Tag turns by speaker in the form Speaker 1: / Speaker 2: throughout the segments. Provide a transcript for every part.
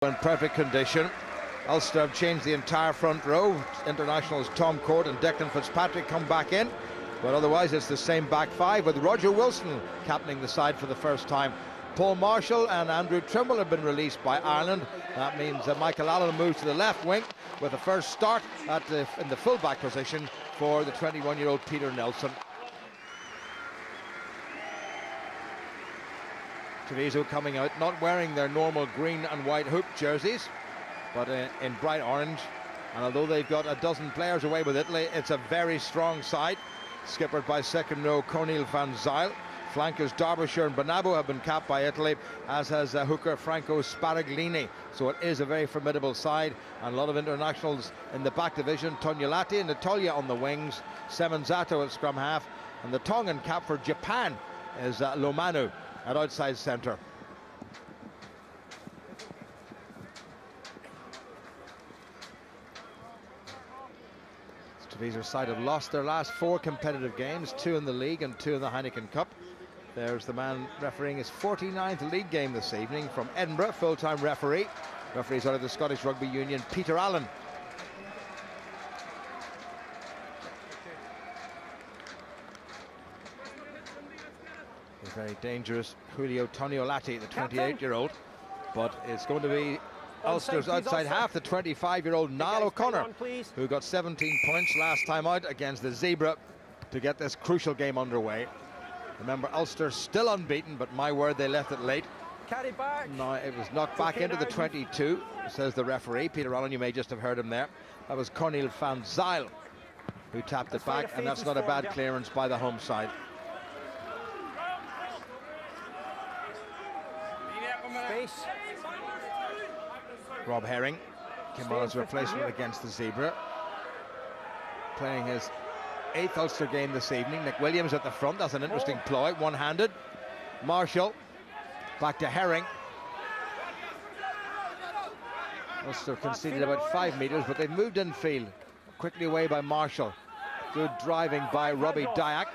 Speaker 1: in perfect condition. Ulster have changed the entire front row. Internationals Tom Court and Declan Fitzpatrick come back in, but otherwise it's the same back five with Roger Wilson captaining the side for the first time. Paul Marshall and Andrew Trimble have been released by Ireland. That means that Michael Allen moves to the left wing with the first start in the full-back position for the 21-year-old Peter Nelson. Treviso coming out not wearing their normal green and white hoop jerseys, but in bright orange. And although they've got a dozen players away with Italy, it's a very strong side, skippered by second row Cornel van Zyl. Flankers Derbyshire and Bonabo have been capped by Italy, as has hooker Franco Sparaglini. So it is a very formidable side, and a lot of internationals in the back division. Tonyolati and Natalia on the wings, Semenzato at scrum half, and the Tongan cap for Japan is Lomanu at outside centre. Treviso's side have lost their last 4 competitive games, 2 in the league and 2 in the Heineken Cup. There's the man refereeing his 49th league game this evening from Edinburgh, full-time referee. Referee's out of the Scottish Rugby Union, Peter Allen. The very dangerous Julio Toniolati, the 28-year-old, but it's going to be Ulster's outside half, the 25-year-old Niall O'Connor, who got 17 points last time out against the Zebra to get this crucial game underway. Remember, Ulster still unbeaten, but my word, they left it late.
Speaker 2: Carry back.
Speaker 1: No, it was knocked back into the 22, says the referee. Peter Allen, you may just have heard him there. That was Cornel van Zyl who tapped it back, and that's not a bad clearance by the home side.
Speaker 2: Space.
Speaker 1: Rob Herring came on as a replacement against the Zebra, playing his 8th Ulster game this evening. Nick Williams at the front. That's an interesting ploy, one-handed. Marshall back to Herring. Ulster conceded about 5 metres, but they've moved infield. Quickly away by Marshall. Good driving by Robbie Dyack,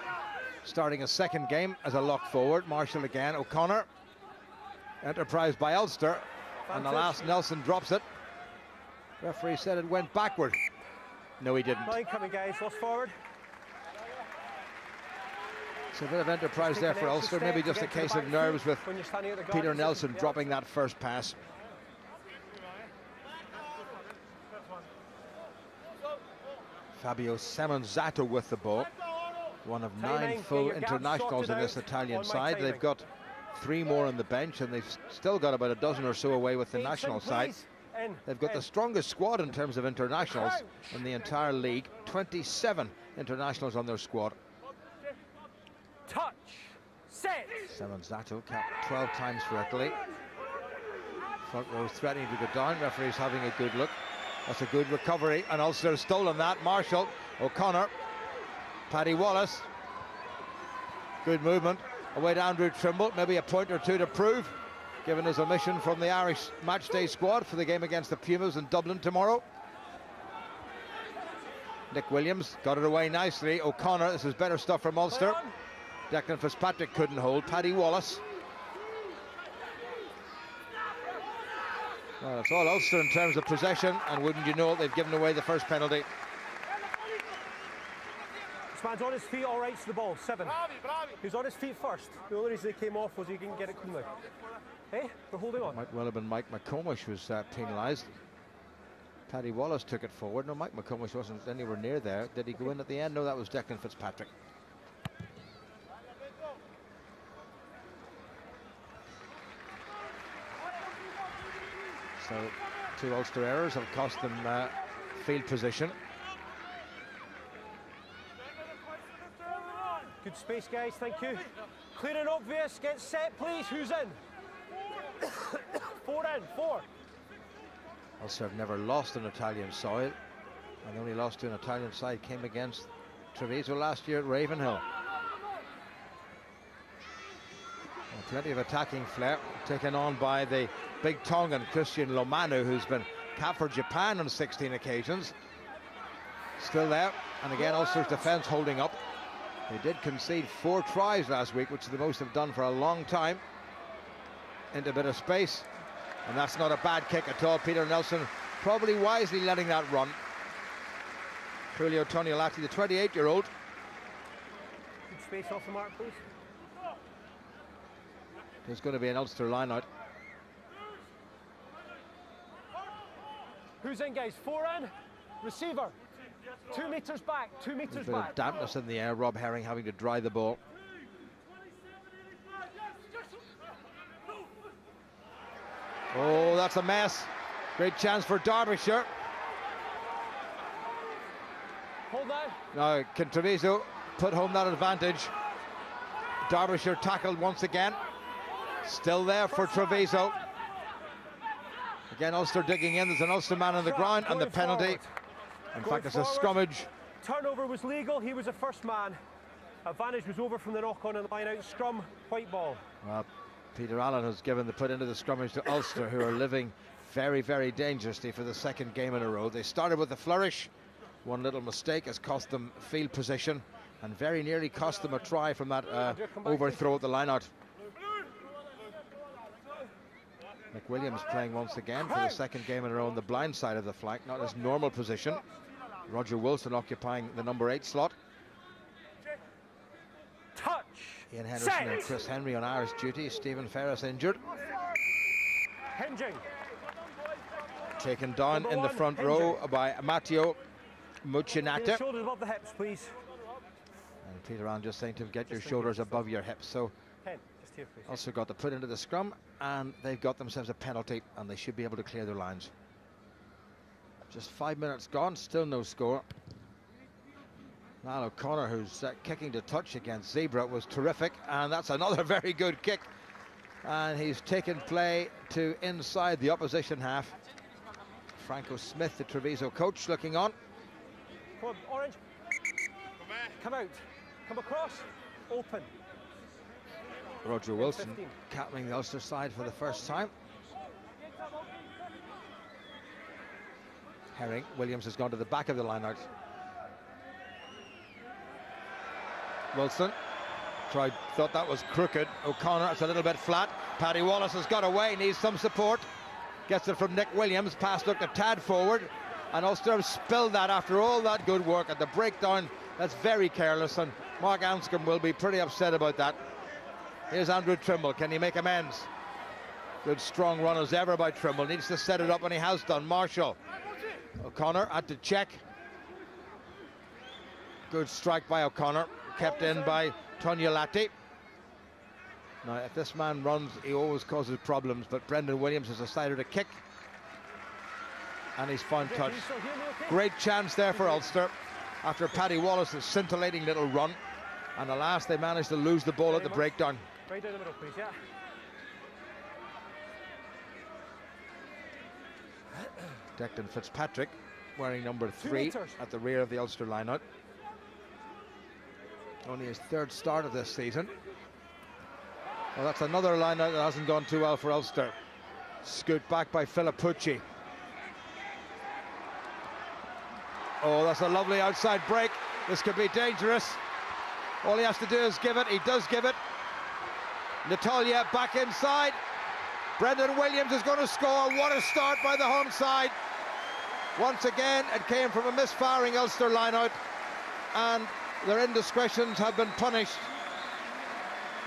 Speaker 1: starting a second game as a lock forward. Marshall again. O'Connor. Enterprise by Ulster, and the last Nelson drops it. Referee said it went backward. No, he didn't.
Speaker 2: Line coming, guys. Lost forward.
Speaker 1: It's a bit of enterprise there for Ulster. Maybe just a case of nerves with Peter Nelson dropping that first pass. Fabio Semenzato with the ball. One of 9 full internationals in this Italian side. They've got 3 more on the bench, and they've still got about a dozen or so away with the national side. They've got the strongest squad in terms of internationals in the entire league. 27 internationals on their squad.
Speaker 2: Touch. Set.
Speaker 1: Semenzato capped 12 times for Italy. Front row threatening to go down. Referee's having a good look. That's a good recovery, and Ulster has stolen that. Marshall, O'Connor, Paddy Wallace. Good movement. Away to Andrew Trimble, maybe a point or two to prove, given his omission from the Irish matchday squad for the game against the Pumas in Dublin tomorrow. Nick Williams got it away nicely. O'Connor, this is better stuff from Ulster. Declan Fitzpatrick couldn't hold. Paddy Wallace. Well, it's all Ulster in terms of possession, and wouldn't you know it, they've given away the first penalty.
Speaker 2: This man's on his feet, all right to the ball. 7. He was on his feet first. The only reason he came off was he didn't get it cleanly. Hey, we're holding on.
Speaker 1: Might well have been Mike McComish who was penalised. Paddy Wallace took it forward. No, Mike McComish wasn't anywhere near there. Did he go in at the end? No, that was Declan Fitzpatrick. So 2 Ulster errors have cost them field position.
Speaker 2: Good space, guys, thank you. Clear and obvious, get set, please. Who's in? 4 in, 4.
Speaker 1: Ulster have never lost on Italian soil, and the only loss to an Italian side came against Treviso last year at Ravenhill. Well, plenty of attacking flair, taken on by the big Tongan Christian Lomanu, who's been capped for Japan on 16 occasions. Still there, and again Ulster's defence holding up. They did concede 4 tries last week, which is the most they've done for a long time. Into a bit of space. And that's not a bad kick at all. Peter Nelson probably wisely letting that run. Julio Toniolati, the 28-year-old.
Speaker 2: Good space off the mark, please.
Speaker 1: There's going to be an Ulster line-out.
Speaker 2: Who's in, guys? 4 in. Receiver. 2 meters back. 2 meters
Speaker 1: There's a bit
Speaker 2: back.
Speaker 1: of dampness in the air. Rob Herring having to dry the ball. Oh, that's a mess. Great chance for Derbyshire.
Speaker 2: Hold now.
Speaker 1: Now, can Treviso put home that advantage? Derbyshire tackled once again. Still there for Treviso. Again, Ulster digging in. There's an Ulster man on the ground, and the penalty. In fact, it's a scrummage.
Speaker 2: Turnover was legal. He was the first man. Advantage was over from the knock-on and line-out. Scrum, white ball.
Speaker 1: Well, Peter Allen has given the put into the scrummage to Ulster, who are living very, very dangerously for the second game in a row. They started with a flourish. One little mistake has cost them field position and very nearly cost them a try from that overthrow at the line-out. McWilliams playing once again for the second game in a row on the blind side of the flank, not his normal position. Roger Wilson occupying the number 8 slot.
Speaker 2: Touch.
Speaker 1: Ian Henderson and Chris Henry on Irish duty. Stephen Ferris injured.
Speaker 2: Hinging.
Speaker 1: Taken down in the front row by Matteo Mucinata.
Speaker 2: Shoulders above the hips, please.
Speaker 1: And Peter Allen just saying to him, get your shoulders above your hips. So
Speaker 2: just here, please.
Speaker 1: Also got to put into the scrum, and they've got themselves a penalty, and they should be able to clear their lines. Just 5 minutes gone, still no score. Niall O'Connor, who's kicking to touch against Zebra, was terrific, and that's another very good kick. And he's taken play to inside the opposition half. Franco Smith, the Treviso coach, looking on.
Speaker 2: Come on, Orange. Come out. Come across. Open.
Speaker 1: Roger Wilson captaining the Ulster side for the first time. Herring, Williams has gone to the back of the line-out. Wilson thought that was crooked. O'Connor, it's a little bit flat. Paddy Wallace has got away, needs some support. Gets it from Nick Williams, pass looked a tad forward. And Ulster have spilled that after all that good work at the breakdown. That's very careless, and Mark Anscombe will be pretty upset about that. Here's Andrew Trimble, can he make amends? Good strong run as ever by Trimble, needs to set it up, and he has done. Marshall. O'Connor had to check. Good strike by O'Connor, kept in by Toniolati. Now, if this man runs, he always causes problems, but Brendan Williams has decided to kick, and he's found touch. Great chance there for Ulster after Paddy Wallace's scintillating little run, and alas, they managed to lose the ball at the breakdown.
Speaker 2: Right down the middle, please, yeah.
Speaker 1: Declan Fitzpatrick wearing number 3 at the rear of the Ulster line-out. Only his 3rd start of this season. Well, that's another line-out that hasn't gone too well for Ulster. Scoot back by Filippucci. Oh, that's a lovely outside break. This could be dangerous. All he has to do is give it. He does give it. Natalia back inside. Brendan Williams is going to score. What a start by the home side. Once again, it came from a misfiring Ulster line-out, and their indiscretions have been punished.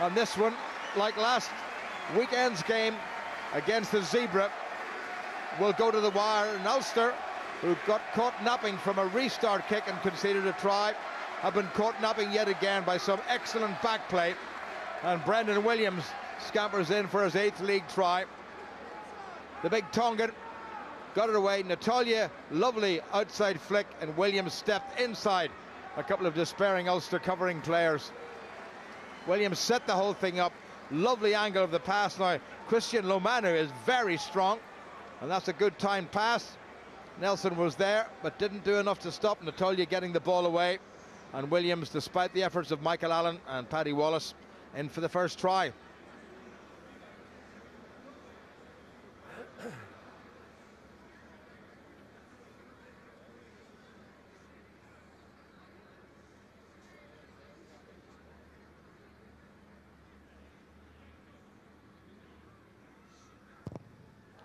Speaker 1: And this one, like last weekend's game against the Zebra, will go to the wire. And Ulster, who got caught napping from a restart kick and conceded a try, have been caught napping yet again by some excellent back play. And Brendan Williams scampers in for his 8th league try. The big Tongan got it away. Natalia, lovely outside flick, and Williams stepped inside a couple of despairing Ulster covering players. Williams set the whole thing up. Lovely angle of the pass. Now, Christian Lomanu is very strong, and that's a good timed pass. Nelson was there, but didn't do enough to stop Natalia getting the ball away. And Williams, despite the efforts of Michael Allen and Paddy Wallace, in for the first try.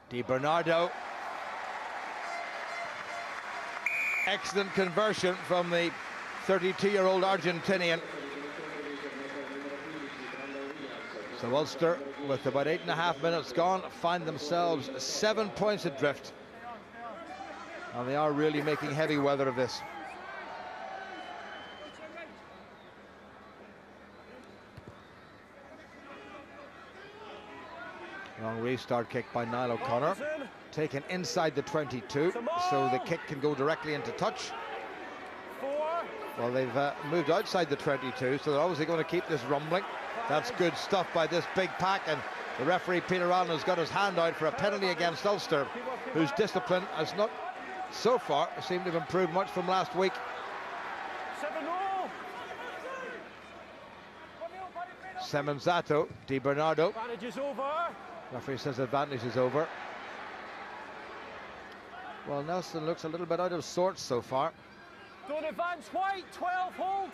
Speaker 1: Di Bernardo. Excellent conversion from the 32-year-old Argentinian. So Ulster, with about 8.5 minutes gone, find themselves 7 points adrift. And they are really making heavy weather of this. Long restart kick by Niall O'Connor, taken inside the 22, so the kick can go directly into touch. Well, they've moved outside the 22, so they're obviously going to keep this rumbling. That's good stuff by this big pack, and the referee Peter Allen has got his hand out for a penalty against Ulster, whose discipline has not so far seemed to have improved much from last week. Semenzato, Di Bernardo.
Speaker 2: Advantage is over.
Speaker 1: Referee says advantage is over. Well, Nelson looks a little bit out of sorts so far.
Speaker 2: Don't advance, White, 12, hold.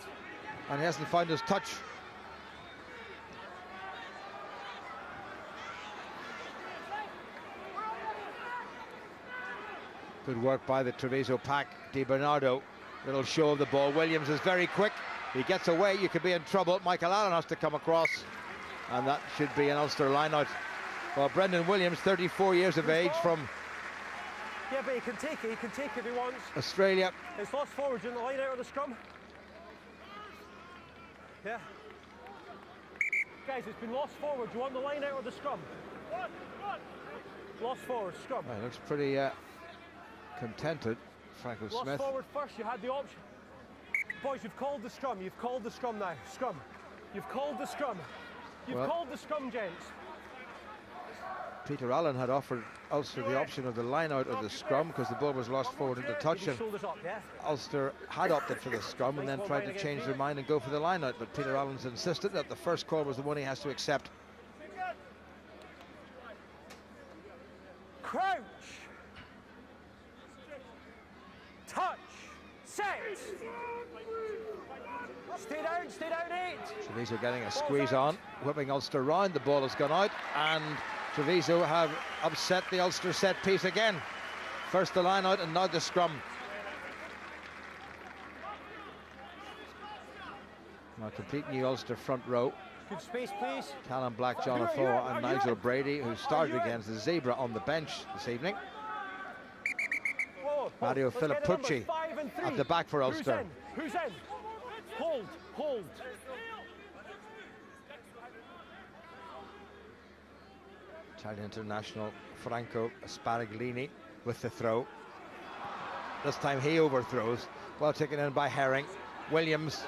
Speaker 1: And he hasn't found his touch. Good work by the Treviso pack. Di Bernardo, little show of the ball. Williams is very quick. He gets away, you could be in trouble. Michael Allen has to come across, and that should be an Ulster line-out. Well, Brendan Williams, 34 years of age, from
Speaker 2: yeah, but he can take it if he wants.
Speaker 1: Australia.
Speaker 2: It's lost forwards in the line out of the scrum. Yeah. Guys, it's been lost forwards. You want the line out of the scrum. Lost forward, scrum.
Speaker 1: Well, looks pretty contented, Franco
Speaker 2: Lost
Speaker 1: Smith.
Speaker 2: forward first, you had the option. Boys, you've called the scrum. You've called the scrum now. Scrum. You've called the scrum. You've called the scrum, gents.
Speaker 1: Peter Allen had offered Ulster the option of the line out of the scrum because the ball was lost forward into touch, and Ulster had opted for the scrum and then tried to change their mind and go for the line out, but Peter Allen's insisted that the first call was the one he has to accept.
Speaker 2: Crouch. Touch. Set. Stay down 8.
Speaker 1: Treviso getting a squeeze on, whipping Ulster round. The ball has gone out, and Treviso have upset the Ulster set piece again. First the line out and now the scrum. Now complete new Ulster front row.
Speaker 2: Good space, please.
Speaker 1: Callum Black, John Afoe and Nigel Brady, who started against the Zebra on the bench this evening. Mario Filippucci at the back for Ulster.
Speaker 2: Who's in? Hold.
Speaker 1: Italian international Franco Sparaglini with the throw. This time he overthrows. Well taken in by Herring. Williams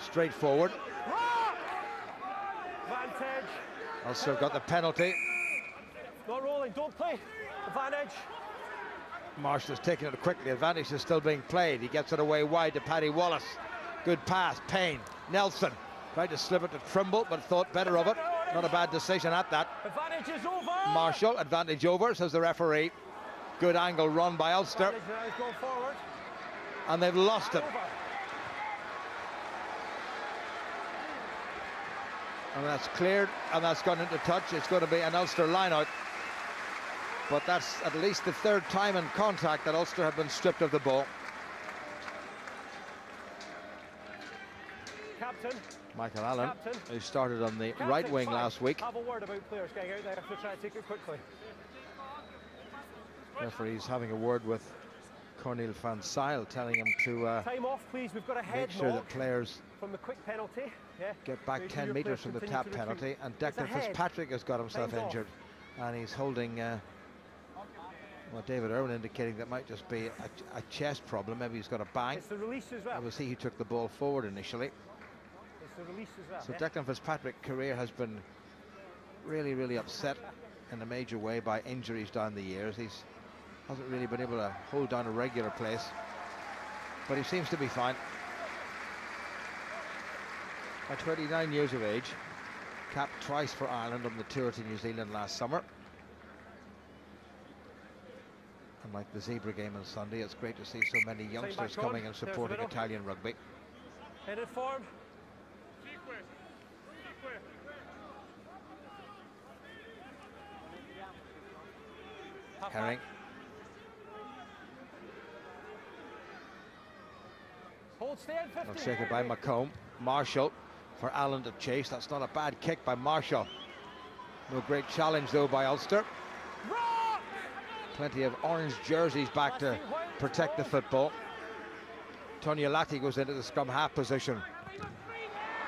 Speaker 1: straight forward.
Speaker 2: Advantage.
Speaker 1: Also got the penalty.
Speaker 2: Not rolling, don't play. Advantage.
Speaker 1: Marshall has taken it quickly. Advantage is still being played. He gets it away wide to Paddy Wallace. Good pass. Payne. Nelson tried to slip it to Trimble, but thought better of it. Not a bad decision at that.
Speaker 2: Advantage is over.
Speaker 1: Marshall, advantage over, says the referee. Good angle run by Ulster. And they've lost it. And that's cleared, and that's gone into touch. It's going to be an Ulster line-out. But that's at least the third time in contact that Ulster have been stripped of the ball.
Speaker 2: Captain.
Speaker 1: Michael Allen, who started on the right wing last week.
Speaker 2: Have a word about players getting out there if they're trying to take it quickly.
Speaker 1: Referee's having a word with Cornel van Zyl, telling him to
Speaker 2: time off, please. We've got a head
Speaker 1: make sure that players
Speaker 2: from the quick penalty. Yeah.
Speaker 1: Get back 10 metres from the tap penalty. And Declan Fitzpatrick has got himself injured, and he's holding well, David Irwin indicating that might just be a chest problem. Maybe he's got a bang.
Speaker 2: It's the release as well.
Speaker 1: It was he who took the ball forward initially.
Speaker 2: The release as well.
Speaker 1: So Declan Fitzpatrick's career has been really upset in a major way by injuries down the years. He's hasn't really been able to hold down a regular place, but he seems to be fine. At 29 years of age, capped twice for Ireland on the tour to New Zealand last summer. And like the Zebra game on Sunday, it's great to see so many youngsters coming and supporting Italian rugby.
Speaker 2: Headed form.
Speaker 1: Herring.
Speaker 2: Hold, stay in 15.
Speaker 1: Well, shaken by Macomb. Marshall for Allen to chase. That's not a bad kick by Marshall. No great challenge though by Ulster. Plenty of orange jerseys back to protect the football. Toniolati goes into the scrum half position.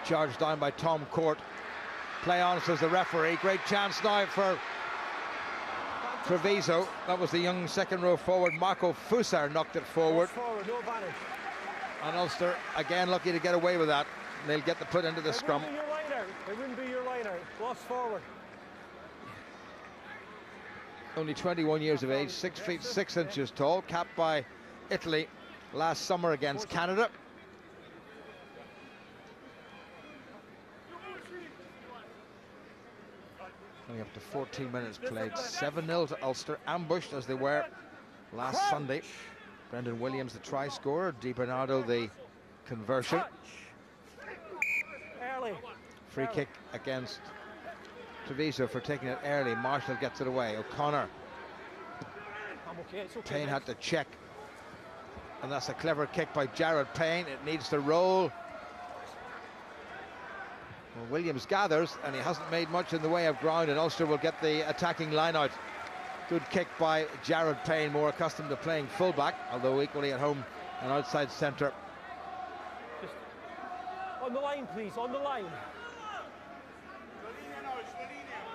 Speaker 1: Charged down by Tom Court. Play on, says the referee. Great chance now for Treviso. That was the young second row forward Marco Fusar knocked it forward. And Ulster again lucky to get away with that. They'll get the put into the scrum.
Speaker 2: It wouldn't be your line out. Lost forward.
Speaker 1: Only 21 years of age, 6 feet 6 inches tall, capped by Italy last summer against Canada. Coming up to 14 minutes played. 7-0 to Ulster, ambushed as they were last Sunday. Brendan Williams, the try scorer. Di Bernardo, the conversion. Free kick against Treviso for taking it early. Marshall gets it away. O'Connor. Payne had to check. And that's a clever kick by Jared Payne. It needs to roll. Well, Williams gathers, and he hasn't made much in the way of ground, and Ulster will get the attacking line out. Good kick by Jared Payne, more accustomed to playing fullback, although equally at home and outside centre.
Speaker 2: Just on the line, please, on the line.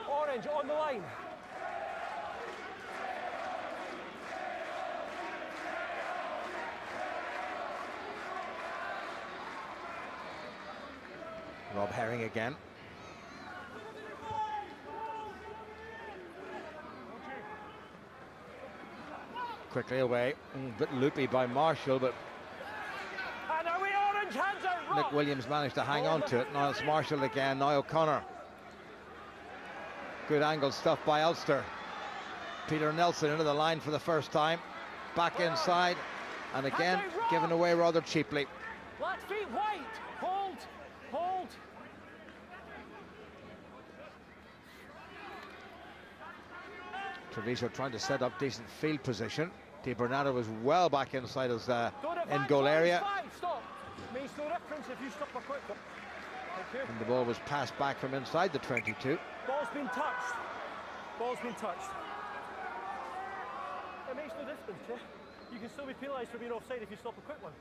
Speaker 2: Orange, on the line.
Speaker 1: Rob Herring again. Quickly away, a bit loopy by Marshall, but Nick Williams managed to hang on to it. Now it's Marshall again, now O'Connor. Good angle stuff by Ulster. Peter Nelson into the line for the first time. Back inside, and again given away rather cheaply.
Speaker 2: Left feet wide. Hold. Hold.
Speaker 1: Treviso trying to set up decent field position. Di Bernardo was well back inside his in-goal area.
Speaker 2: Stop. Makes no difference if you stop a quick.
Speaker 1: And the ball was passed back from inside the 22.
Speaker 2: Ball's been touched. Ball's been touched. It makes no difference, yeah? You can still be penalised for being offside if you stop a quick one.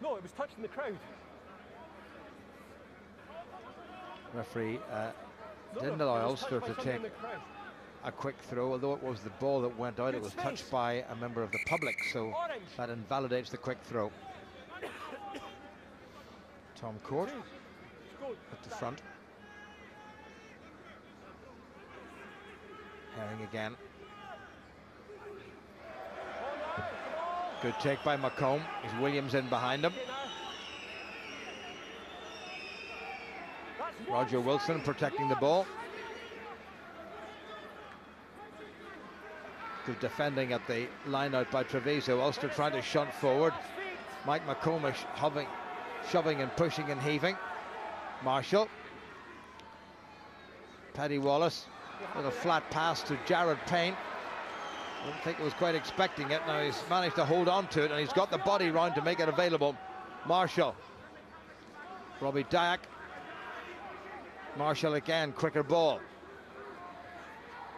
Speaker 2: No, it was touching the crowd.
Speaker 1: Referee didn't allow Ulster to take a quick throw, although it was the ball that went out. It was touched by a member of the public, so that invalidates the quick throw. Tom Court at the front. Herring again. Good take by Macomb. Is Williams in behind him? Roger Wilson protecting the ball. Good defending at the line out by Treviso. Ulster trying to shunt forward. Mike McComish shoving and pushing and heaving. Marshall. Paddy Wallace. Little flat pass to Jared Payne. I don't think he was quite expecting it. Now he's managed to hold on to it, and he's got the body round to make it available. Marshall. Robbie Dyack. Marshall again, quicker ball.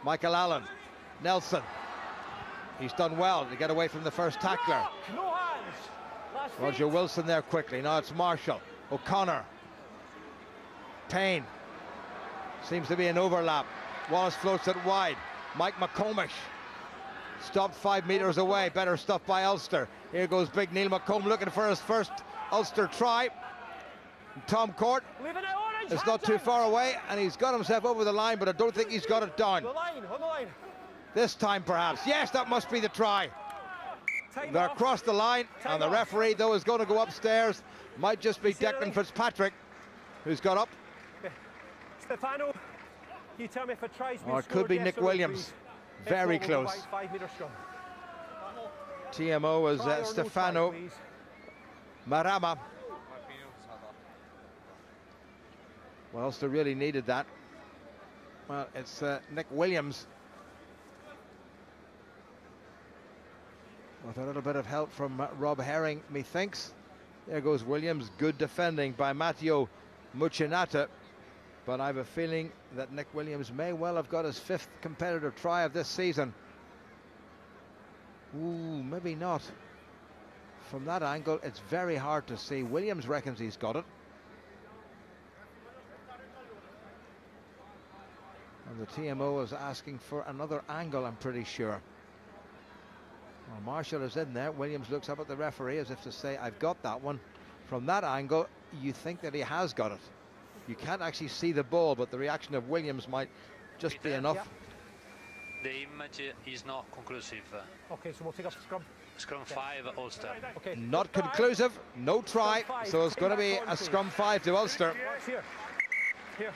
Speaker 1: Michael Allen. Nelson. He's done well to get away from the first tackler.
Speaker 2: No hands.
Speaker 1: Roger Wilson there quickly. Now it's Marshall. O'Connor. Payne. Seems to be an overlap. Wallace floats it wide. Mike McComish. Stopped 5 meters away. Better stuff by Ulster. Here goes big Neil McComb looking for his first Ulster try. Tom Court is not too far away, and he's got himself over the line, but I don't think he's got it down.
Speaker 2: On the line.
Speaker 1: This time perhaps. Yes, that must be the try. They're across the line, and the referee, though, is going to go upstairs. Might just be Declan Fitzpatrick who's got up.
Speaker 2: Stefano, can you tell me if a try's been
Speaker 1: or it could be Nick Williams. Very close.
Speaker 2: 5 meter scrum.
Speaker 1: TMO was Stefano Marama. Well, Ulster really needed that. Well, it's Nick Williams with a little bit of help from Rob Herring, methinks. There goes Williams. Good defending by Matteo Mucinata. But I have a feeling that Nick Williams may well have got his 5th competitive try of this season. Ooh, maybe not. From that angle, it's very hard to see. Williams reckons he's got it. And the TMO is asking for another angle, I'm pretty sure. Well, Marshall is in there. Williams looks up at the referee as if to say, I've got that one. From that angle, you think that he has got it. You can't actually see the ball, but the reaction of Williams might just be enough.
Speaker 3: Yeah. The image is not conclusive.
Speaker 2: Okay, so we'll take up scrum.
Speaker 3: Scrum 5, Ulster.
Speaker 2: Okay.
Speaker 1: Not conclusive, no try, so it's going to be a scrum 5 to Ulster.
Speaker 2: Here. Here.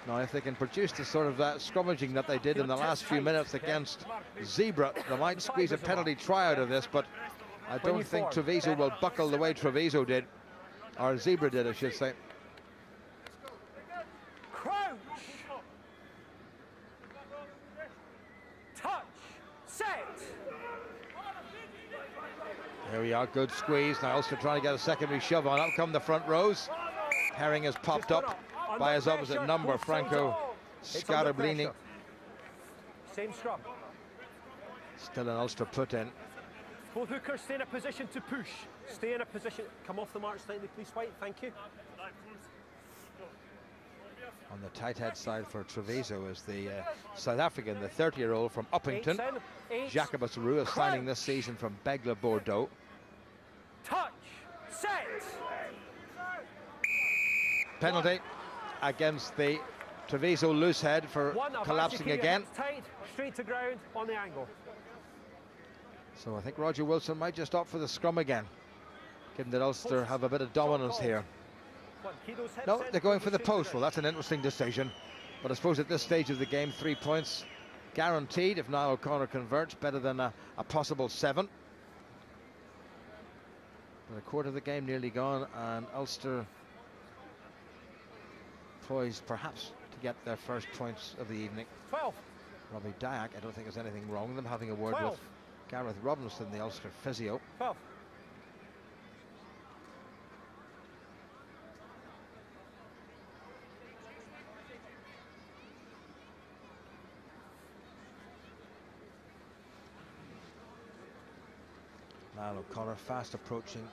Speaker 1: Now, if they can produce the sort of scrummaging that they did in the last few minutes against Zebra, they might squeeze a penalty try out of this, but I don't think Treviso will buckle the way Treviso did, or Zebra did, I should say.
Speaker 2: Crouch. Touch. Set.
Speaker 1: Here we are, good squeeze. Now Ulster trying to get a secondary shove on. Up come the front rows. Herring has popped up by his opposite number, Franco Scarablini.
Speaker 2: Same scrum.
Speaker 1: Still an Ulster put in.
Speaker 2: Both hookers stay in a position to push. Stay in a position. Come off the mark slightly, please, White. Thank you.
Speaker 1: On the tight head side for Treviso is the South African, the 30-year-old from Uppington, Jacobus Rua, signing this season from Begle Bordeaux.
Speaker 2: Touch. Set.
Speaker 1: Penalty against the Treviso loose head for collapsing again.
Speaker 2: Tight, straight to ground on the angle.
Speaker 1: So I think Roger Wilson might just opt for the scrum again, given that Ulster have a bit of dominance here. No, they're going for the post. Well, that's an interesting decision. But I suppose at this stage of the game, 3 points guaranteed if Niall O'Connor converts, better than a possible 7. But a quarter of the game nearly gone, and Ulster poised perhaps to get their first points of the evening.
Speaker 2: 12.
Speaker 1: Robbie Dyack, I don't think there's anything wrong with them having a word
Speaker 2: 12.
Speaker 1: with Gareth Robinson, the Ulster physio.
Speaker 2: 12.
Speaker 1: Niall O'Connor fast approaching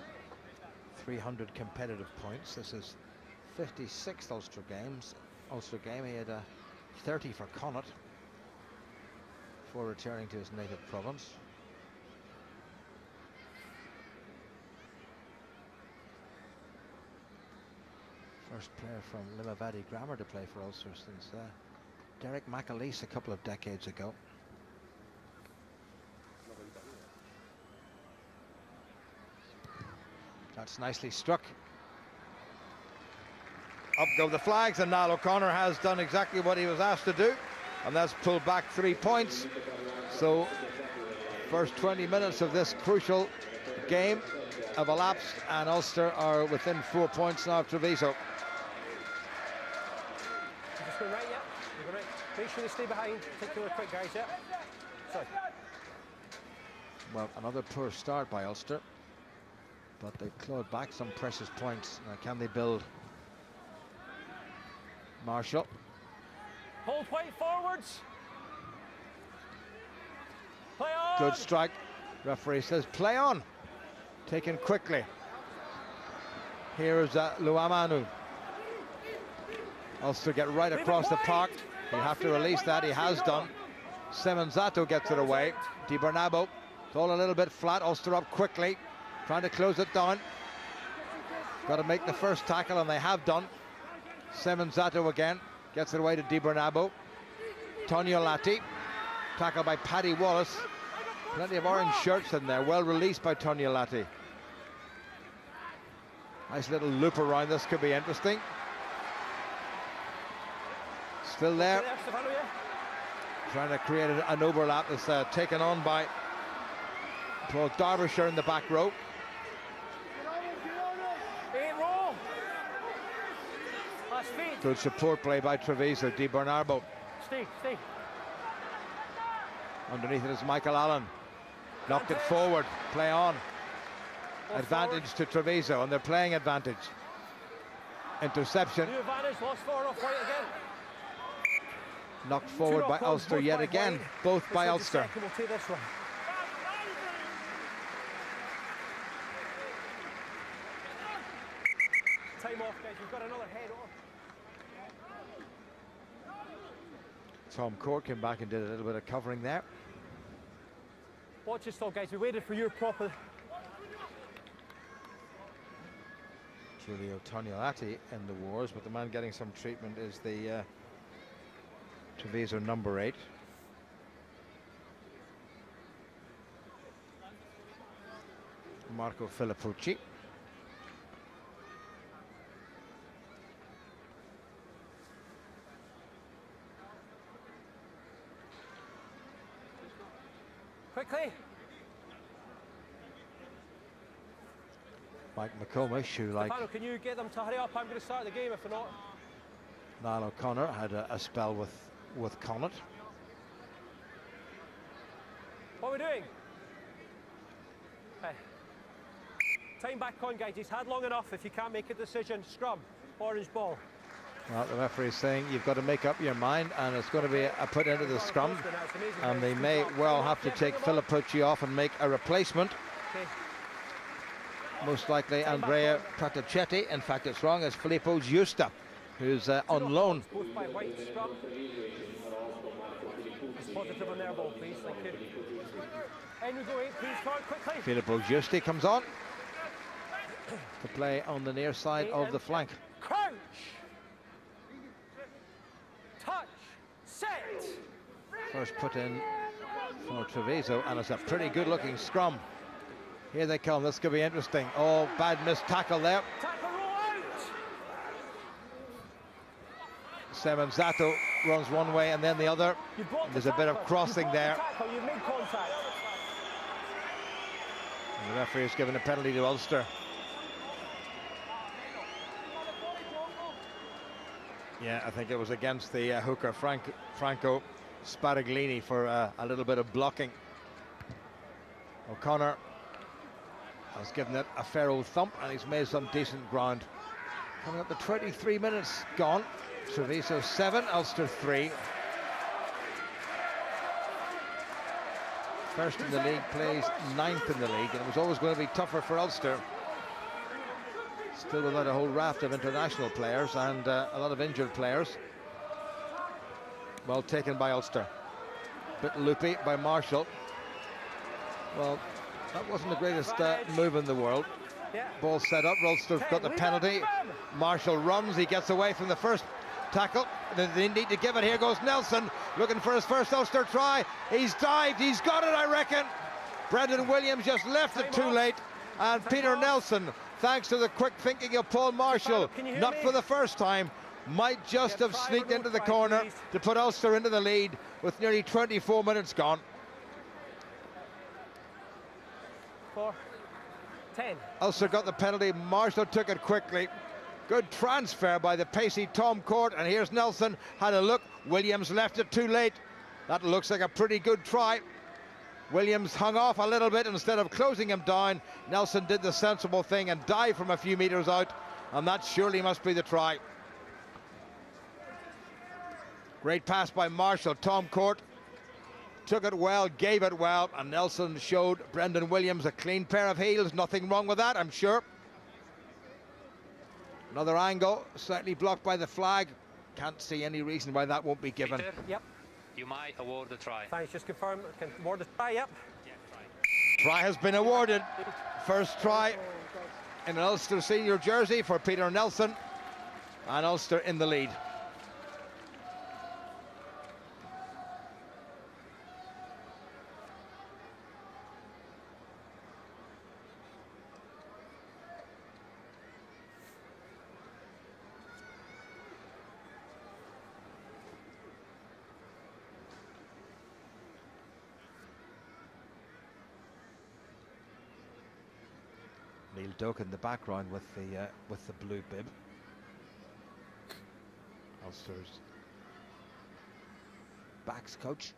Speaker 1: 300 competitive points. This is 56th Ulster game. He had a 30 for Connacht before returning to his native province. First player from Limavady Grammar to play for Ulster since Derek McAleese a couple of decades ago. That's nicely struck. Up go the flags, and Niall O'Connor has done exactly what he was asked to do, and that's pulled back 3 points. So first 20 minutes of this crucial game have elapsed, and Ulster are within 4 points now of Treviso.
Speaker 2: Just go right, yeah. You go right. Make sure they stay behind. Take your quick, guys, yeah. Sorry.
Speaker 1: Well, another poor start by Ulster, but they've clawed back some precious points. Now, can they build? Marshall.
Speaker 2: Hold White forwards. Play on.
Speaker 1: Good strike. Referee says play on. Taken quickly. Here's Luamanu. Ulster get right across the park. You have to release that. He has done. Semenzato gets it away. Di Bernabo. It's all a little bit flat. Ulster up quickly, trying to close it down. Got to make the first tackle, and they have done. Semenzato again gets it away to Di Bernabo. Tonio Latti, tackled by Paddy Wallace. Plenty of orange shirts in there. Well released by Tonio Latti. Nice little loop around. This could be interesting. Still there. Trying to create an overlap that's taken on by Paul Derbyshire in the back row. Good support play by Treviso. Di Bernardo.
Speaker 2: Stay.
Speaker 1: Underneath it is Michael Allen. Knocked it forward, play on. Advantage to Treviso, and they're playing advantage. Interception.
Speaker 2: New advantage, lost forward off white again.
Speaker 1: Knocked forward by Ulster yet again, both by Ulster.
Speaker 2: We'll take this one. Time off, guys. We've got another head off.
Speaker 1: Tom Court came back and did a little bit of covering there.
Speaker 2: Watch this, though, guys. We waited for your proper.
Speaker 1: Giulio Tognolati in the wars, but the man getting some treatment is the Treviso number 8. Marco Filippucci.
Speaker 2: Quickly.
Speaker 1: Mike McComish, who, like
Speaker 2: Stefano, can you get them to hurry up? I'm going to start the game if they're not.
Speaker 1: Niall O'Connor had a spell with Connacht.
Speaker 2: What are we doing? Hey. Time back on, guys. He's had long enough. If you can't make a decision, scrum, orange ball.
Speaker 1: Well, the referee is saying you've got to make up your mind, and it's going to be a put into the scrum, and they may well have to take Filippucci off and make a replacement.
Speaker 2: Okay.
Speaker 1: Most likely Andrea Pratacetti. In fact, it's wrong. It's Filippo Giusta, who's on loan.
Speaker 2: Both by white scrum. Just positive on their ball, please. Thank you. In we go, 8, please, Con, quickly.
Speaker 1: Filippo Giusti comes on to play on the near side of the flank.
Speaker 2: Crouch. Touch. Set.
Speaker 1: First put in for Treviso, and it's a pretty good-looking scrum. Here they come. This could be interesting. Oh, bad missed tackle there.
Speaker 2: Tackle roll out.
Speaker 1: Semenzato runs one way and then the other. There's a bit of crossing there.
Speaker 2: You made contact.
Speaker 1: And the referee has given a penalty to Ulster. Yeah, I think it was against the hooker Franco Sparaglini for a little bit of blocking. O'Connor has given it a fair old thump, and he's made some decent ground. Coming up to 23 minutes gone. Treviso 7, Ulster 3. First in the league, plays 9th in the league, and it was always going to be tougher for Ulster. Still without a whole raft of international players and a lot of injured players. Well taken by Ulster. Bit loopy by Marshall. Well, that wasn't the greatest move in the world.
Speaker 2: Yeah.
Speaker 1: Ball set up, Ulster's got the penalty. Marshall runs, he gets away from the first tackle. They need to give it. Here goes Nelson, looking for his first Ulster try. He's dived, he's got it, I reckon. Brendan Williams just left it too late. And Peter Nelson, thanks to the quick thinking of Paul Marshall, not for the first time, might just have sneaked into the corner to put Ulster into the lead with nearly 24 minutes gone.
Speaker 2: 4, 10.
Speaker 1: Ulster got the penalty, Marshall took it quickly. Good transfer by the pacey Tom Court, and here's Nelson, had a look, Williams left it too late. That looks like a pretty good try. Williams hung off a little bit instead of closing him down. Nelson did the sensible thing and dived from a few meters out, and that surely must be the try. Great pass by Marshall. Tom Court took it well, gave it well, and Nelson showed Brendan Williams a clean pair of heels. Nothing wrong with that, I'm sure. Another angle, slightly blocked by the flag. Can't see any reason why that won't be given.
Speaker 3: Peter,
Speaker 2: Yep.
Speaker 3: you might award the try.
Speaker 2: Thanks, just confirm. Can award the try, yep.
Speaker 3: Yeah, try.
Speaker 1: Try has been awarded. First try in an Ulster senior jersey for Peter Nelson, and Ulster in the lead. Neil Doak in the background with the blue bib. Ulster's backs coach.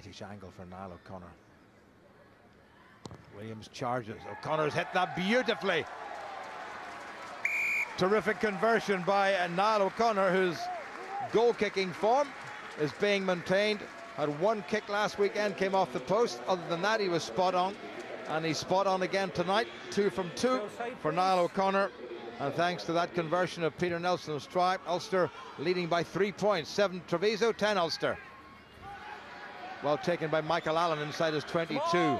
Speaker 1: rightish angle for Niall O'Connor. Williams charges. O'Connor's hit that beautifully. Terrific conversion by Niall O'Connor, whose goal-kicking form is being maintained. Had one kick last weekend, came off the post. Other than that, he was spot on. And he's spot on again tonight. 2 from 2 for Niall O'Connor. And thanks to that conversion of Peter Nelson's try, Ulster leading by 3 points. 7 Treviso, 10 Ulster. Well taken by Michael Allen inside his 22.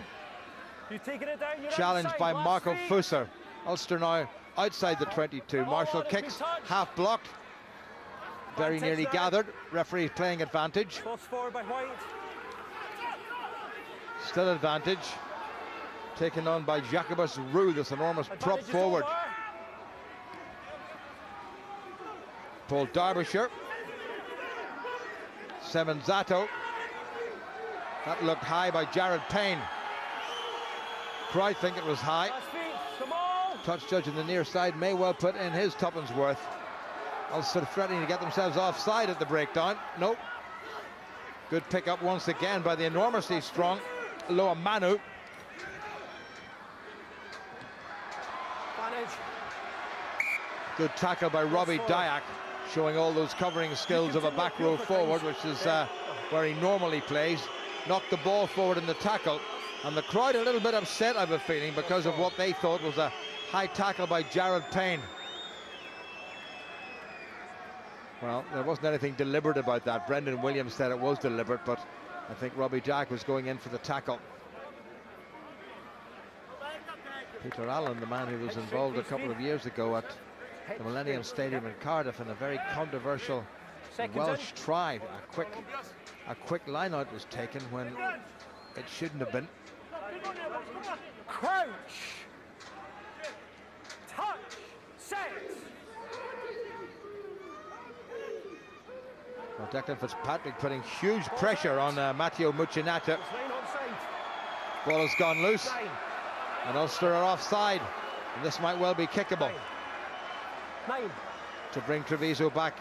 Speaker 1: Challenged by Marco Fusser. Ulster now outside the 22. Marshall kicks, half blocked. Very nearly gathered. Referee playing advantage. Still advantage. Taken on by Jacobus Roux, this enormous prop forward. Paul Derbyshire. Semenzato. That looked high by Jared Payne. Crowd think it was high. Touch judge on the near side may well put in his tuppence worth. Ulster threatening to get themselves offside at the breakdown. Nope. Good pick up once again by the enormously strong Loa Manu. Good tackle by Robbie Dyack, showing all those covering skills of a back row forward, which is where he normally plays. Knocked the ball forward in the tackle, and the crowd a little bit upset, I have a feeling, because of what they thought was a high tackle by Jared Payne. Well, there wasn't anything deliberate about that. Brendan Williams said it was deliberate, but I think Robbie Dyack was going in for the tackle. Peter Allen, the man who was involved a couple of years ago at the Millennium Stadium in Cardiff in a very controversial Welsh try. A quick line out was taken when it shouldn't have been.
Speaker 2: Crouch. Touch. Set.
Speaker 1: Well, Declan Fitzpatrick putting huge pressure on Matteo Muccinata. Ball has gone loose. And Ulster are offside. And this might well be kickable.
Speaker 2: 9.
Speaker 1: To bring Treviso back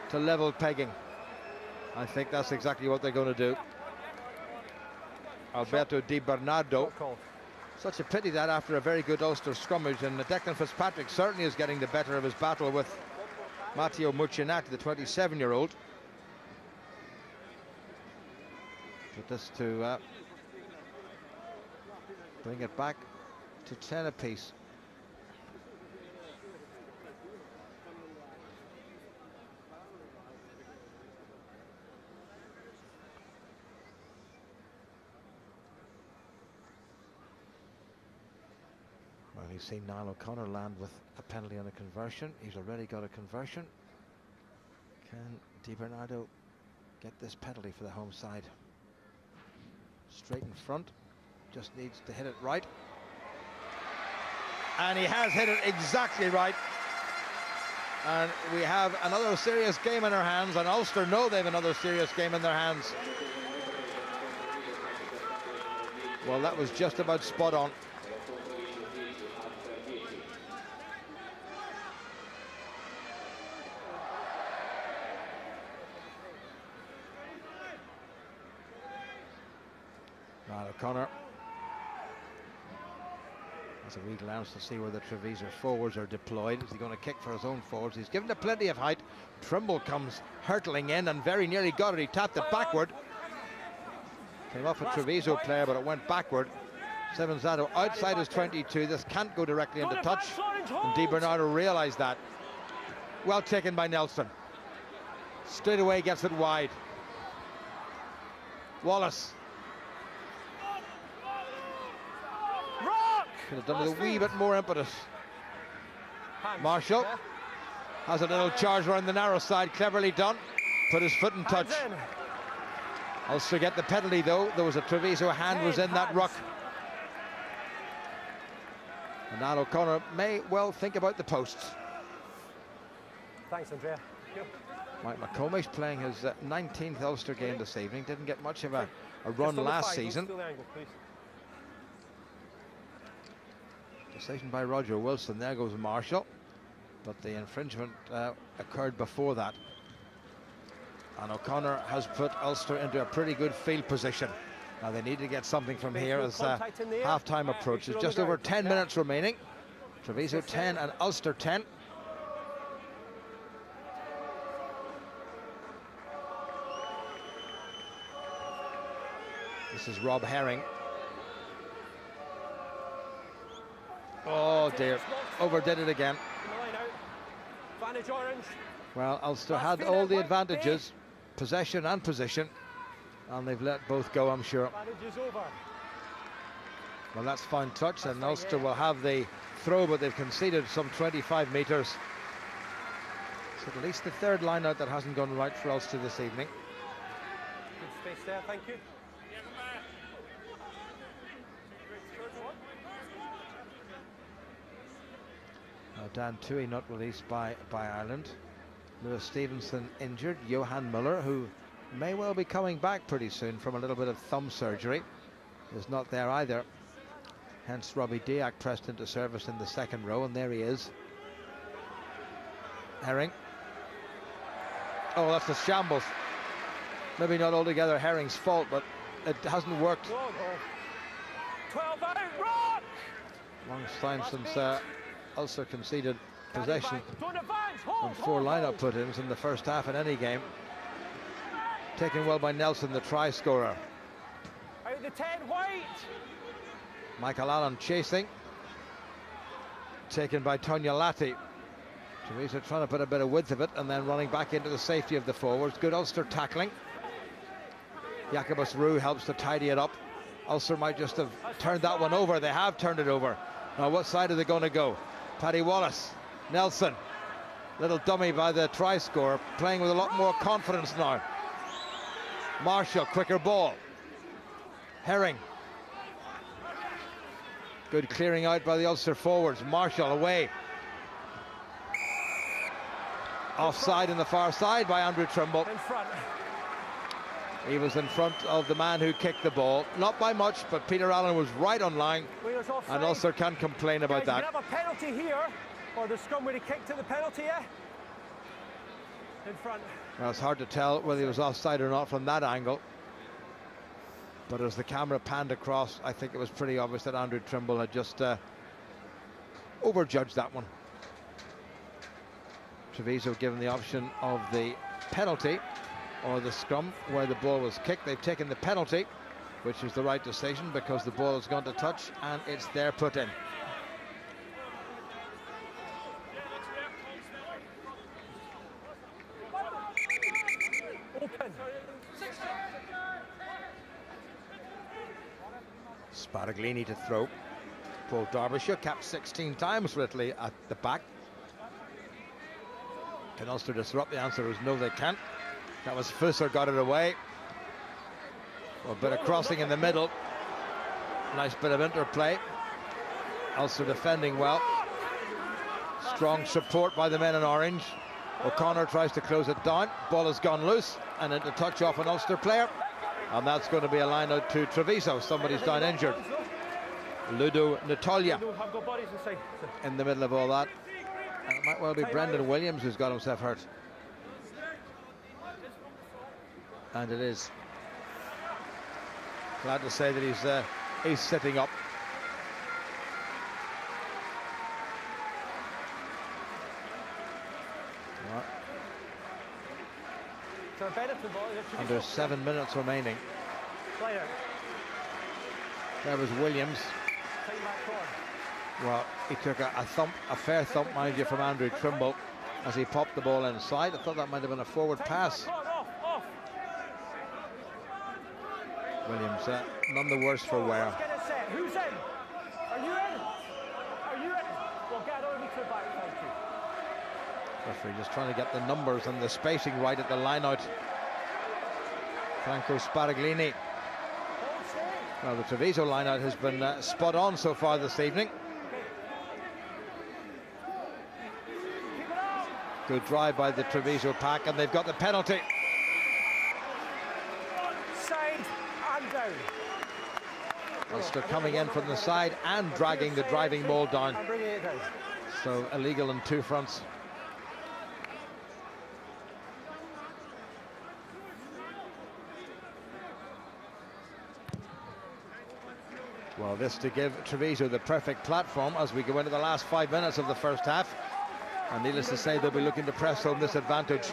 Speaker 1: to level pegging. I think that's exactly what they're going to do. Alberto Di Bernardo. Such a pity that after a very good Ulster scrummage, and Declan Fitzpatrick certainly is getting the better of his battle with Matteo Muccinati, the 27-year-old. But this to bring it back to 10 apiece. Well, you've seen Niall O'Connor land with a penalty on a conversion. He's already got a conversion. Can Di Bernardo get this penalty for the home side? Straight in front, just needs to hit it right. And he has hit it exactly right. And we have another serious game in our hands, and Ulster know they have another serious game in their hands. Well, that was just about spot on. Niall O'Connor has a wee glance to see where the Treviso forwards are deployed. Is he going to kick for his own forwards? He's given it plenty of height. Trimble comes hurtling in and very nearly got it. He tapped it backward. Came off a Treviso player, but it went backward. Semenzato outside his 22. This can't go directly into touch. And Di Bernardo realised that. Well taken by Nelson. Straight away gets it wide. Wallace. Could have done with a wee bit more impetus. Marshall has a little charge around the narrow side, cleverly done. Put his foot in touch. Ulster get the penalty though. There was a Treviso hand was in that ruck. And Niall O'Connor may well think about the posts.
Speaker 2: Thanks, Andrea.
Speaker 1: Mike McComish playing his 19th Ulster game this evening. Didn't get much of a run last season. Decision by Roger Wilson. There goes Marshall, but the infringement occurred before that, and O'Connor has put Ulster into a pretty good field position. Now they need to get something from here as
Speaker 2: contact in the air.
Speaker 1: half-time approaches. Just over 10 minutes remaining. Treviso 10 and Ulster 10. This is Rob Herring. Oh dear, overdid it again. Well, Ulster had all the advantages, possession and position, and they've let both go, I'm sure. Well, that's fine touch, and Ulster will have the throw, but they've conceded some 25 metres. So at least the third line out that hasn't gone right for Ulster this evening.
Speaker 2: Good space there, thank you.
Speaker 1: Dan Toohey not released by Ireland. Lewis Stevenson injured. Johan Muller, who may well be coming back pretty soon from a little bit of thumb surgery, is not there either. Hence Robbie Diak pressed into service in the second row, and there he is. Herring. Oh, that's a shambles. Maybe not altogether Herring's fault, but it hasn't worked.
Speaker 2: 12 out, rock!
Speaker 1: Long time since Ulster conceded possession on 4 line-up put-ins in the first half in any game. Taken well by Nelson, the try scorer.
Speaker 2: Out the 10, White.
Speaker 1: Michael Allen chasing. Taken by Tonya Latti. Treviso trying to put a bit of width of it and then running back into the safety of the forwards. Good Ulster tackling. Jacobus Roux helps to tidy it up. Ulster might just have turned that one over. They have turned it over. Now what side are they going to go? Paddy Wallace, Nelson, little dummy by the try scorer, playing with a lot more confidence now. Marshall, quicker ball. Herring. Good clearing out by the Ulster forwards. Marshall away. Offside in the far side by Andrew Trimble.
Speaker 2: In front.
Speaker 1: He was in front of the man who kicked the ball. Not by much, but Peter Allen was right on line. And Ulster can't complain about that.
Speaker 2: You can have a penalty here, or the scrum where he kicked to the penalty, yeah? In front.
Speaker 1: Well, it's hard to tell whether he was offside or not from that angle. But as the camera panned across, I think it was pretty obvious that Andrew Trimble had just overjudged that one. Treviso given the option of the penalty or the scrum where the ball was kicked. They've taken the penalty, which is the right decision because the ball has gone to touch and it's there put in.
Speaker 2: Open.
Speaker 1: Sparaglini to throw. Paul Derbyshire capped 16 times for Italy at the back. Can Ulster disrupt? The answer is no, they can't. That was Fusser, got it away. A bit of crossing in the middle. Nice bit of interplay. Ulster defending well. Strong support by the men in orange. O'Connor tries to close it down. Ball has gone loose and into touch off an Ulster player. And that's going to be a line out to Treviso. Somebody's down injured. Ludo Natalia in the middle of all that. And it might well be Brendan Williams who's got himself hurt. And it is. Glad to say that he's sitting up. Under 7 minutes remaining. There was Williams. Well, he took a fair thump, mind you, from Andrew Trimble as he popped the ball inside. I thought that might have been a forward pass. Williams, none the worse for wear.
Speaker 2: Who's in? Are you in? Are you in? Well, get over to the back, thank you.
Speaker 1: Referee just trying to get the numbers and the spacing right at the line out. Franco Sparaglini. Well, the Treviso line out has been spot on so far this evening. Good drive by the Treviso pack, and they've got the penalty.
Speaker 2: Side and down.
Speaker 1: Ulster coming in from the side and dragging the driving ball down. So illegal on 2 fronts. Well, this to give Treviso the perfect platform as we go into the last 5 minutes of the first half. And needless to say, they'll be looking to press home this advantage.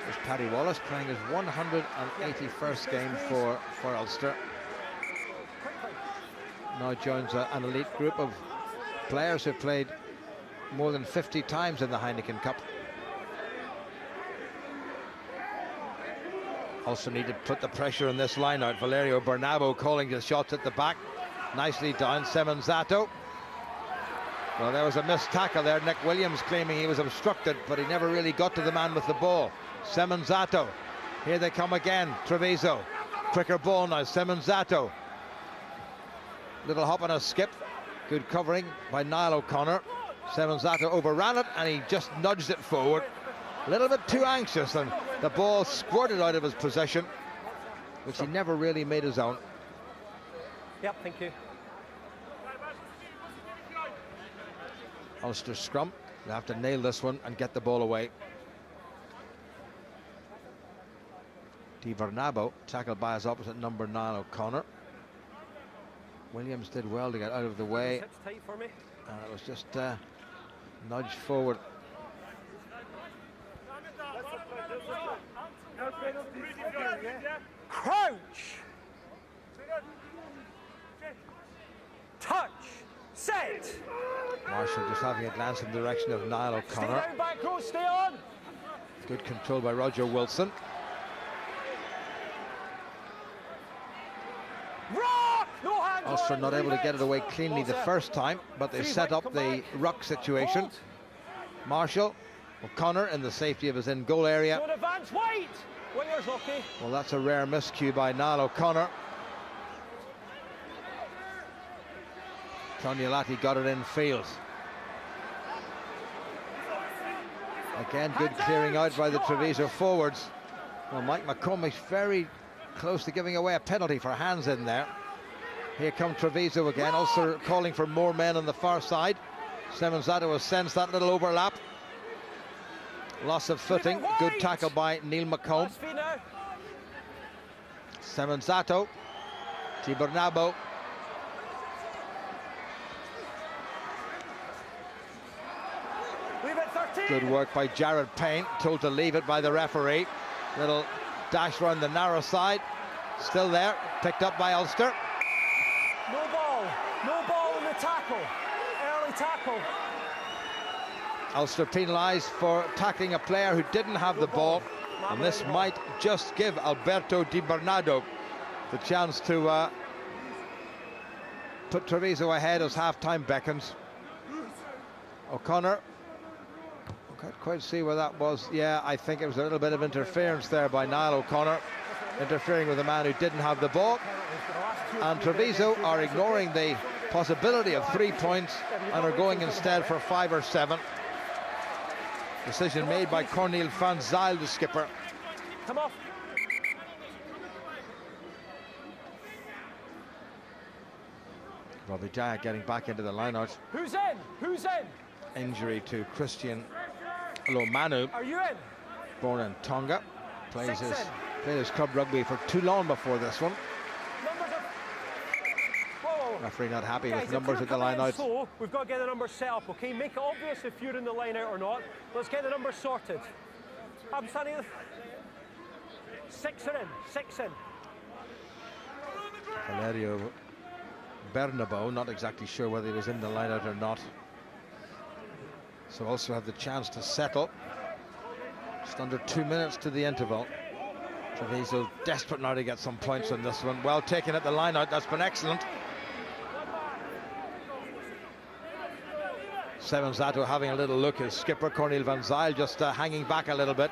Speaker 1: There's Paddy Wallace playing his 181st game for Ulster. Now joins an elite group of players who played more than 50 times in the Heineken Cup. Also need to put the pressure on this line out. Valerio Bernabo calling the shots at the back. Nicely down, Semenzato. Well, there was a missed tackle there. Nick Williams claiming he was obstructed, but he never really got to the man with the ball. Semenzato. Here they come again, Treviso. Quicker ball now, Semenzato. Little hop and a skip. Good covering by Niall O'Connor. Semenzato overran it and he just nudged it forward. A little bit too anxious, and the ball squirted out of his possession, which he never really made his own.
Speaker 2: Yep, thank you.
Speaker 1: Ulster scrum. They have to nail this one and get the ball away. Di Vernabo tackled by his opposite number, Niall O'Connor. Williams did well to get out of the way.
Speaker 2: Hips tight for me.
Speaker 1: And it was just nudged forward.
Speaker 2: Crouch. Touch. Set.
Speaker 1: Marshall just having a glance in the direction of Niall O'Connor.
Speaker 2: Stay down, back row, stay on.
Speaker 1: Good control by Roger Wilson.
Speaker 2: Rock! No hands.
Speaker 1: Ulster not able to get it away cleanly the first time, but they set up the ruck situation. Marshall, O'Connor in the safety of his in-goal area.
Speaker 2: Don't advance, wait! Winger's lucky.
Speaker 1: Well, that's a rare miscue by Niall O'Connor. Toniolati got it in field. Again, good clearing out by the Treviso forwards. Well, Mike McCormick's very close to giving away a penalty for hands in there. Here come Treviso again, also calling for more men on the far side. Semenzato has sensed that little overlap. Loss of footing, good tackle by Neil McComb. Semenzato, Di Bernabo. Good work by Jared Payne, told to leave it by the referee. Little dash around the narrow side, still there, picked up by Ulster.
Speaker 2: No ball in the tackle, early tackle.
Speaker 1: Ulster penalised for tackling a player who didn't have the ball, and this might just give Alberto Di Bernardo the chance to put Treviso ahead as half-time beckons. O'Connor, can't quite see where that was. Yeah, I think it was a little bit of interference there by Niall O'Connor, interfering with a man who didn't have the ball. And Treviso are ignoring the possibility of 3 points and are going instead for 5 or 7. Decision made by Cornel van Zyl, the skipper.
Speaker 2: Come off.
Speaker 1: Robbie Jaya getting back into the lineout.
Speaker 2: Who's in? Who's in?
Speaker 1: Injury to Christian Lomanu.
Speaker 2: Are you in?
Speaker 1: Born in Tonga. Played his club rugby for Toulon before this one. Referee not happy with numbers at the line out.
Speaker 2: So we've got to get the numbers set up, okay? Make it obvious if you're in the line out or not. Let's get the numbers sorted. I'm standing. 6 are in. 6 in.
Speaker 1: Valerio Bernabo, not exactly sure whether he was in the line out or not. So also have the chance to settle. Just under 2 minutes to the interval. Treviso desperate now to get some points on this one. Well taken at the line out. That's been excellent. Semenzato having a little look. His skipper Cornel van Zyl just hanging back a little bit.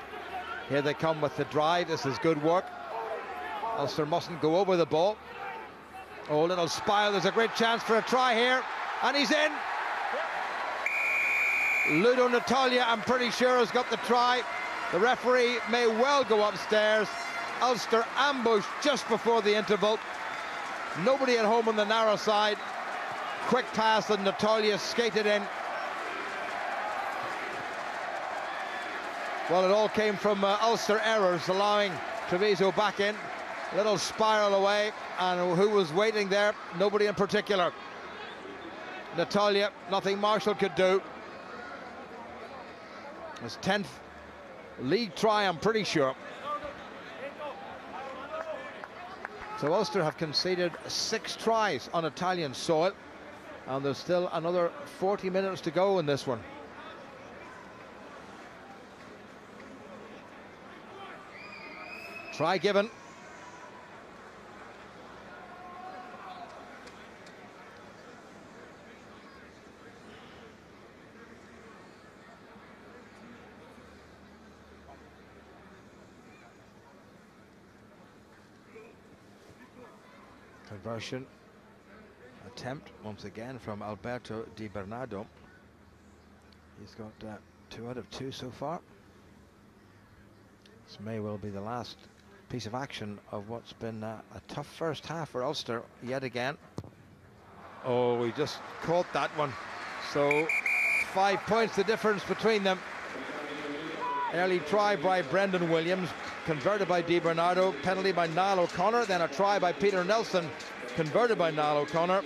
Speaker 1: Here they come with the drive. This is good work. Ulster mustn't go over the ball. Oh, little spile. There's a great chance for a try here, and he's in. Ludo Natalia, I'm pretty sure, has got the try. The referee may well go upstairs. Ulster ambushed just before the interval. Nobody at home on the narrow side. Quick pass and Natalia skated in. Well, it all came from Ulster errors, allowing Treviso back in. Little spiral away, and who was waiting there? Nobody in particular. Natalia, nothing Marshall could do. His 10th league try, I'm pretty sure. So Ulster have conceded 6 tries on Italian soil, and there's still another 40 minutes to go in this one. Try given. Conversion attempt once again from Alberto Di Bernardo. He's got 2 out of 2 so far. This may well be the last piece of action of what's been a tough first half for Ulster yet again. Oh, we just caught that one. So 5 points the difference between them. Early try by Brendan Williams, converted by Di Bernardo, penalty by Niall O'Connor, then a try by Peter Nelson, converted by Niall O'Connor.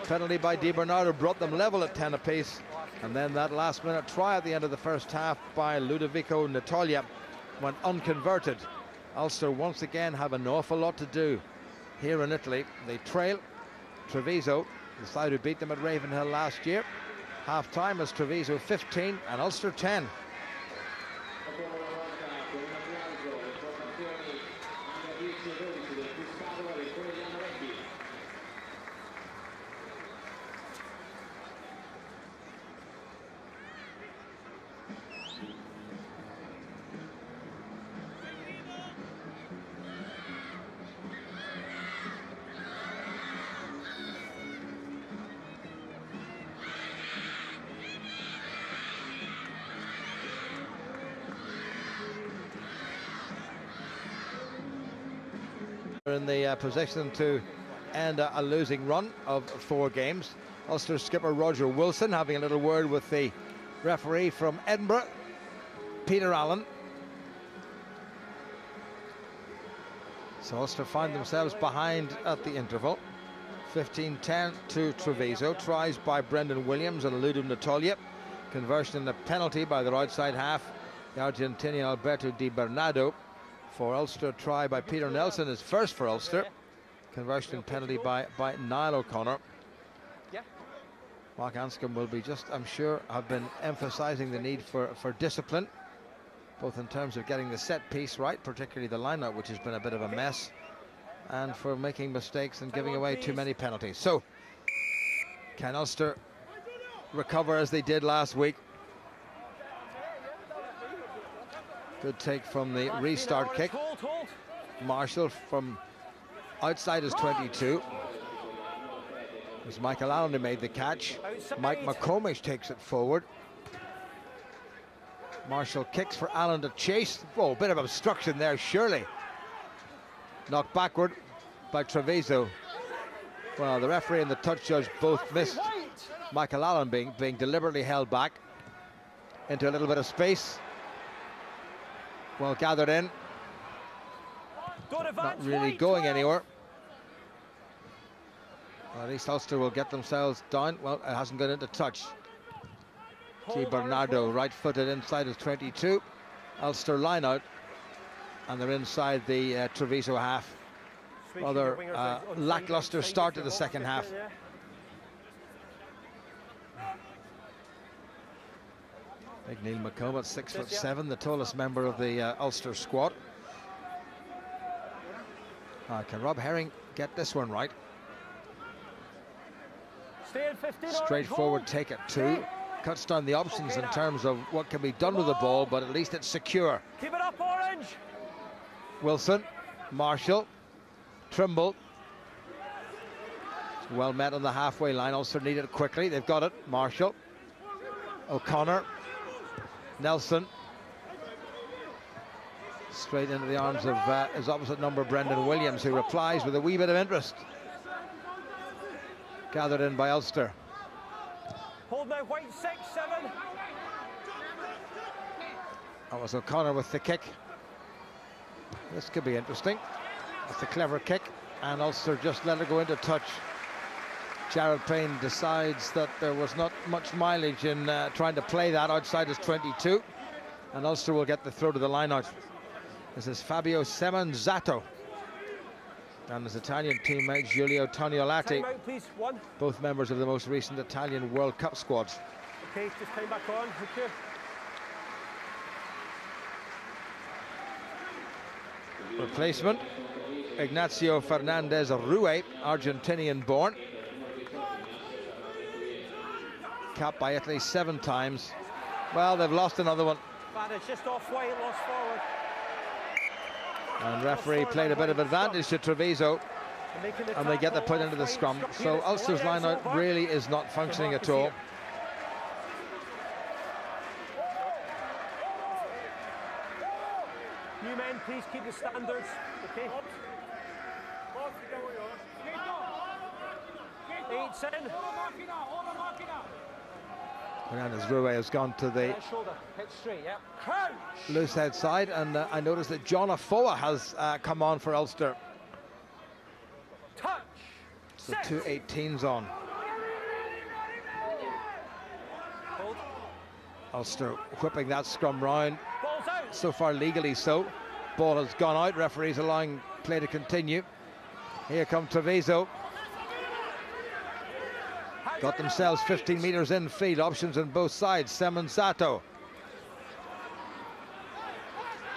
Speaker 1: Penalty by Di Bernardo brought them level at 10 apiece, and then that last minute try at the end of the first half by Ludovico Natalia went unconverted. Ulster once again have an awful lot to do here in Italy. They trail Treviso, the side who beat them at Ravenhill last year. Half time is Treviso 15 and Ulster 10. In the position to end a losing run of 4 games. Ulster skipper Roger Wilson having a little word with the referee from Edinburgh, Peter Allen. So Ulster find themselves behind at the interval. 15-10 to Treviso. Tries by Brendan Williams and Ludo Natalia. Conversion and a penalty by the right side half, the Argentinian Alberto Di Bernardo. For Ulster, try by Peter Nelson is first for Ulster. Conversion and penalty by Niall O'Connor. Mark Anscombe will be just, I'm sure, have been emphasising the need for discipline, both in terms of getting the set piece right, particularly the line-out, which has been a bit of a mess, and for making mistakes and giving away too many penalties. So, can Ulster recover as they did last week? Good take from the restart kick. Marshall from outside his 22. It was Michael Allen who made the catch. Mike McComish takes it forward. Marshall kicks for Allen to chase. Oh, a bit of obstruction there, surely. Knocked backward by Treviso. Well, the referee and the touch judge both missed. Michael Allen being deliberately held back into a little bit of space. Well gathered in, not really going anywhere. Well, at least Ulster will get themselves down. Well, it hasn't gone into touch. Di Bernardo right-footed inside his 22. Ulster line out, and they're inside the Treviso half. Rather lackluster start to the second half. Big Neil McComb at 6'7", the tallest member of the Ulster squad. Can Rob Herring get this one right? Straightforward take at 2. Cuts down the options in terms of what can be done with the ball, but at least it's secure.
Speaker 2: Keep it up, Orange.
Speaker 1: Wilson, Marshall, Trimble. Well met on the halfway line. Ulster need it quickly. They've got it. Marshall, O'Connor, Nelson. Straight into the arms of his opposite number, Brendan Williams, who replies with a wee bit of interest. Gathered in by Ulster.
Speaker 2: Hold now, White, 6, 7.
Speaker 1: That was O'Connor with the kick. This could be interesting. That's a clever kick, and Ulster just let it go into touch. Jared Payne decides that there was not much mileage in trying to play that outside his 22, and Ulster will get the throw to the line out. This is Fabio Semenzato and his Italian teammate Giulio Toniolati, both members of the most recent Italian World Cup squads.
Speaker 2: Okay, just time back on. Thank you.
Speaker 1: Replacement, Ignacio Fernandez Rue, Argentinian born. Capped by Italy 7 times. Well, they've lost another one.
Speaker 2: But it's just off white, lost forward.
Speaker 1: And referee played a bit of advantage to Treviso, and they get the put into the scrum. So Ulster's line-out really is not functioning at all.
Speaker 2: New men, please keep the standards. Okay. 8's in.
Speaker 1: Fernandez Rue has gone to the loose head side, and I noticed that John Afoa has come on for Ulster.
Speaker 2: Touch.
Speaker 1: So 2 18s on.
Speaker 2: Hold.
Speaker 1: Ulster whipping that scrum round.
Speaker 2: Ball's out.
Speaker 1: So far legally so. Ball has gone out. Referees allowing play to continue. Here come Treviso. Got themselves 15 metres in field, options on both sides. Semenzato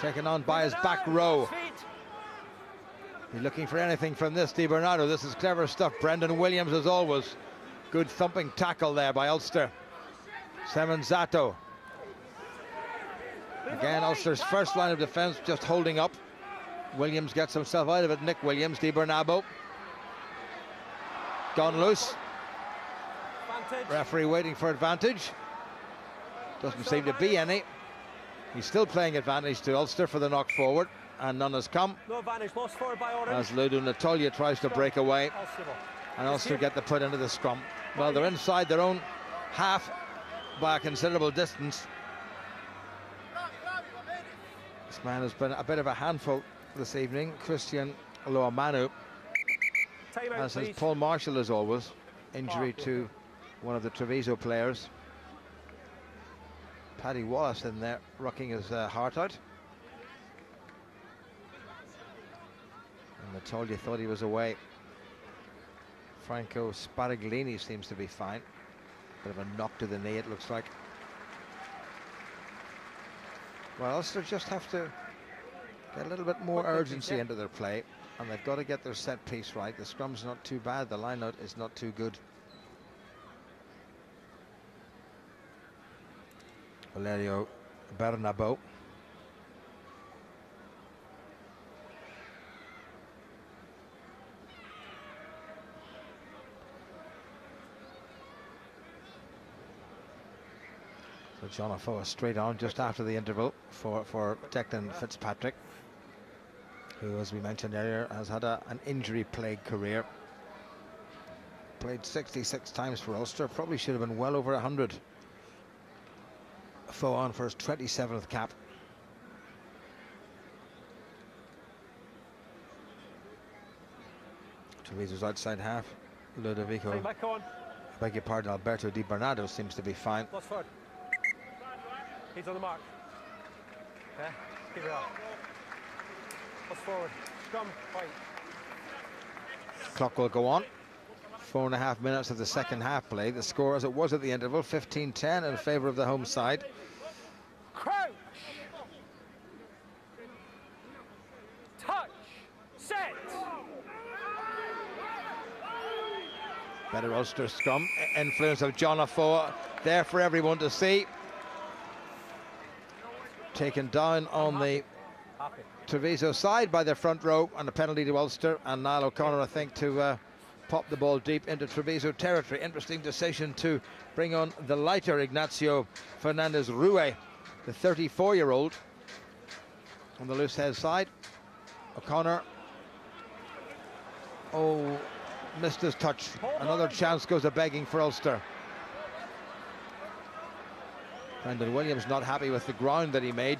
Speaker 1: taken on by his back row. He's looking for anything from this, Di Bernardo. This is clever stuff. Brendan Williams, as always. Good thumping tackle there by Ulster. Semenzato. Again, Ulster's first line of defence just holding up. Williams gets himself out of it. Nick Williams, Di Bernardo. Gone loose. Referee waiting for advantage. Doesn't seem to be any. He's still playing advantage to Ulster for the knock forward, and none has come.
Speaker 2: No advantage, lost forward by Orange.
Speaker 1: As Ludo Natalia tries to break away, and Ulster get the put into the scrum. Well, they're inside their own half by a considerable distance. This man has been a bit of a handful this evening, Christian Loamanu, as is Paul Marshall, as always. Injury to one of the Treviso players. Paddy Wallace in there, rocking his heart out. And Natalia thought he was away. Franco Sparaglini seems to be fine. Bit of a knock to the knee, it looks like. Well, Ulster just have to get a little bit more urgency into their play, and they've got to get their set piece right. The scrum's not too bad, the line-out is not too good. Valerio Bernabeu. So John Afoa straight on just after the interval for Declan Fitzpatrick, who, as we mentioned earlier, has had an injury-plagued career. Played 66 times for Ulster, probably should have been well over 100. Afoa on for his 27th cap. Treviso's outside half. Ludovico, I beg your pardon, Alberto Di Bernardo seems to be fine.
Speaker 2: Lost forward. He's on the mark. Okay, keep it up. Lost forward. Scrum, white.
Speaker 1: Clock will go on. 4.5 minutes of the second half play. The score, as it was at the interval, 15-10 in favour of the home side.
Speaker 2: Crouch. Touch. Set.
Speaker 1: Better Ulster scrum. Influence of John Afoa there for everyone to see. Taken down on the Treviso side by their front row, and a penalty to Ulster, and Niall O'Connor, I think, to pop the ball deep into Treviso territory. Interesting decision to bring on the lighter Ignacio Fernandez Rue, the 34-year-old, on the loose head side. O'Connor, oh, missed his touch. Another chance goes a-begging for Ulster. Brendan Williams not happy with the ground that he made,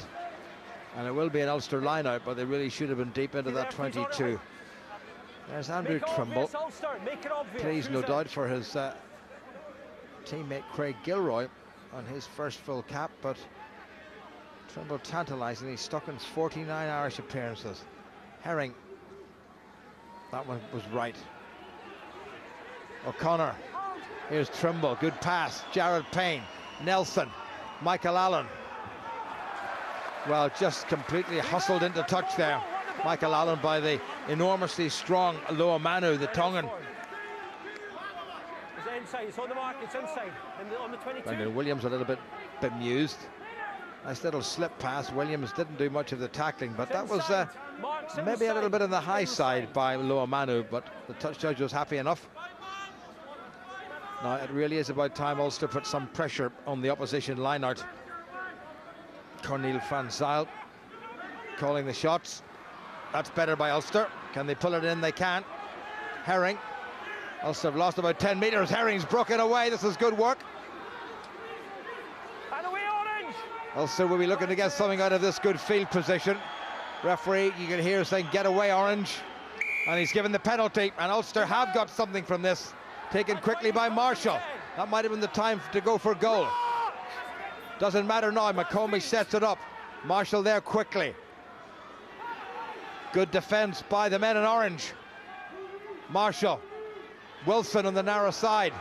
Speaker 1: and it will be an Ulster line-out, but they really should have been deep into that 22. There's Andrew Trimble. Pleased, no doubt, for his teammate Craig Gilroy on his first full cap, but Trimble tantalisingly stuck in 49 Irish appearances. Herring, that one was right. O'Connor, here's Trimble, good pass. Jared Payne, Nelson, Michael Allen. Well, just completely hustled into touch there. Michael Allen by the enormously strong Loa Manu, the Tongan.
Speaker 2: It's inside, it's on the mark, it's inside. On the 22.
Speaker 1: Brendan Williams a little bit bemused. Nice little slip pass. Williams didn't do much of the tackling, but that was maybe a little bit on the high side by Loa Manu, but the touch judge was happy enough. Now it really is about time Ulster put some pressure on the opposition lineout. Cornel van Zyl calling the shots. That's better by Ulster. Can they pull it in? They can. Herring. Ulster have lost about 10 metres. Herring's broken away. This is good work.
Speaker 2: And away, Orange!
Speaker 1: Ulster will be looking to get something out of this good field position. Referee, you can hear saying, get away, Orange. And he's given the penalty. And Ulster have got something from this. Taken quickly by Marshall. That might have been the time to go for goal. Doesn't matter now. McComey sets it up. Marshall there quickly. Good defence by the men in orange. Marshall. Wilson on the narrow side.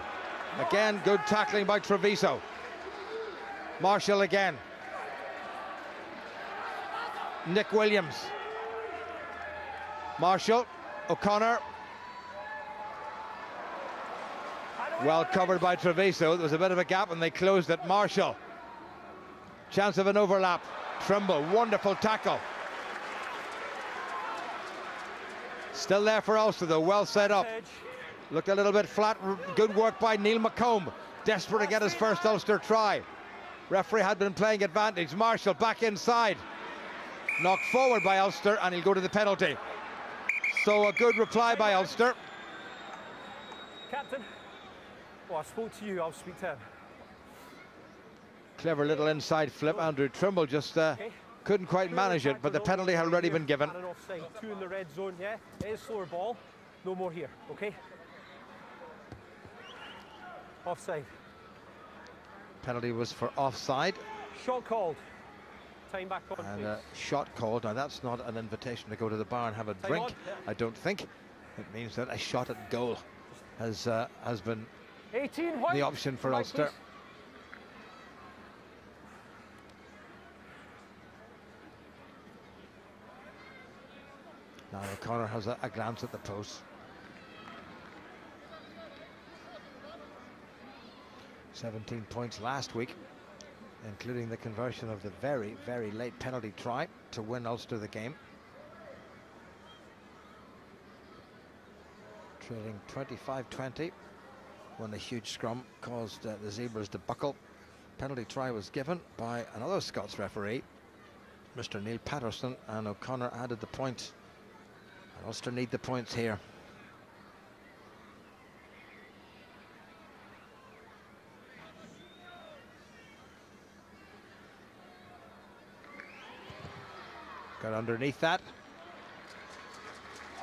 Speaker 1: Again, good tackling by Treviso. Marshall again. Nick Williams. Marshall. O'Connor. Well covered by Treviso. There was a bit of a gap and they closed it. Marshall. Chance of an overlap. Trimble, wonderful tackle. Still there for Ulster though, well set up. Looked a little bit flat. Good work by Neil McComb. Desperate to get his first Ulster try. Referee had been playing advantage. Marshall back inside. Knocked forward by Ulster and he'll go to the penalty. So a good reply by Ulster.
Speaker 2: Captain. Oh, I spoke to you, I'll speak to him.
Speaker 1: Clever little inside flip. Andrew Trimble just couldn't quite manage it, but the penalty had already been given.
Speaker 2: And an offside, 2 in the red zone, yeah. It is slower ball, no more here, okay? Offside.
Speaker 1: Penalty was for offside.
Speaker 2: Shot called. Time back on,
Speaker 1: and a shot called. Now that's not an invitation to go to the bar and have a drink, I don't think. It means that a shot at goal has been
Speaker 2: 18,
Speaker 1: the option for Ulster.
Speaker 2: Please.
Speaker 1: Now O'Connor has a glance at the post. 17 points last week, including the conversion of the very, very late penalty try to win Ulster the game. Trailing 25-20 when the huge scrum caused the Zebras to buckle. Penalty try was given by another Scots referee, Mr. Neil Patterson, and O'Connor added the point. And Ulster need the points here. Got underneath that.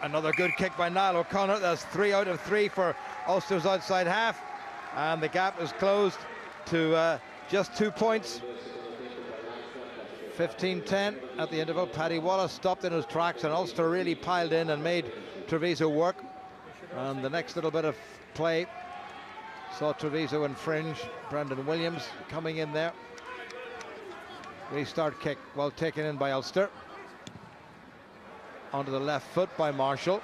Speaker 1: Another good kick by Niall O'Connor. That's 3 out of 3 for Ulster's outside half. And the gap is closed to just 2 points. 15-10 at the interval. Paddy Wallace stopped in his tracks and Ulster really piled in and made Treviso work. And the next little bit of play saw Treviso infringe. Brendan Williams coming in there. Restart kick, well taken in by Ulster. Onto the left foot by Marshall.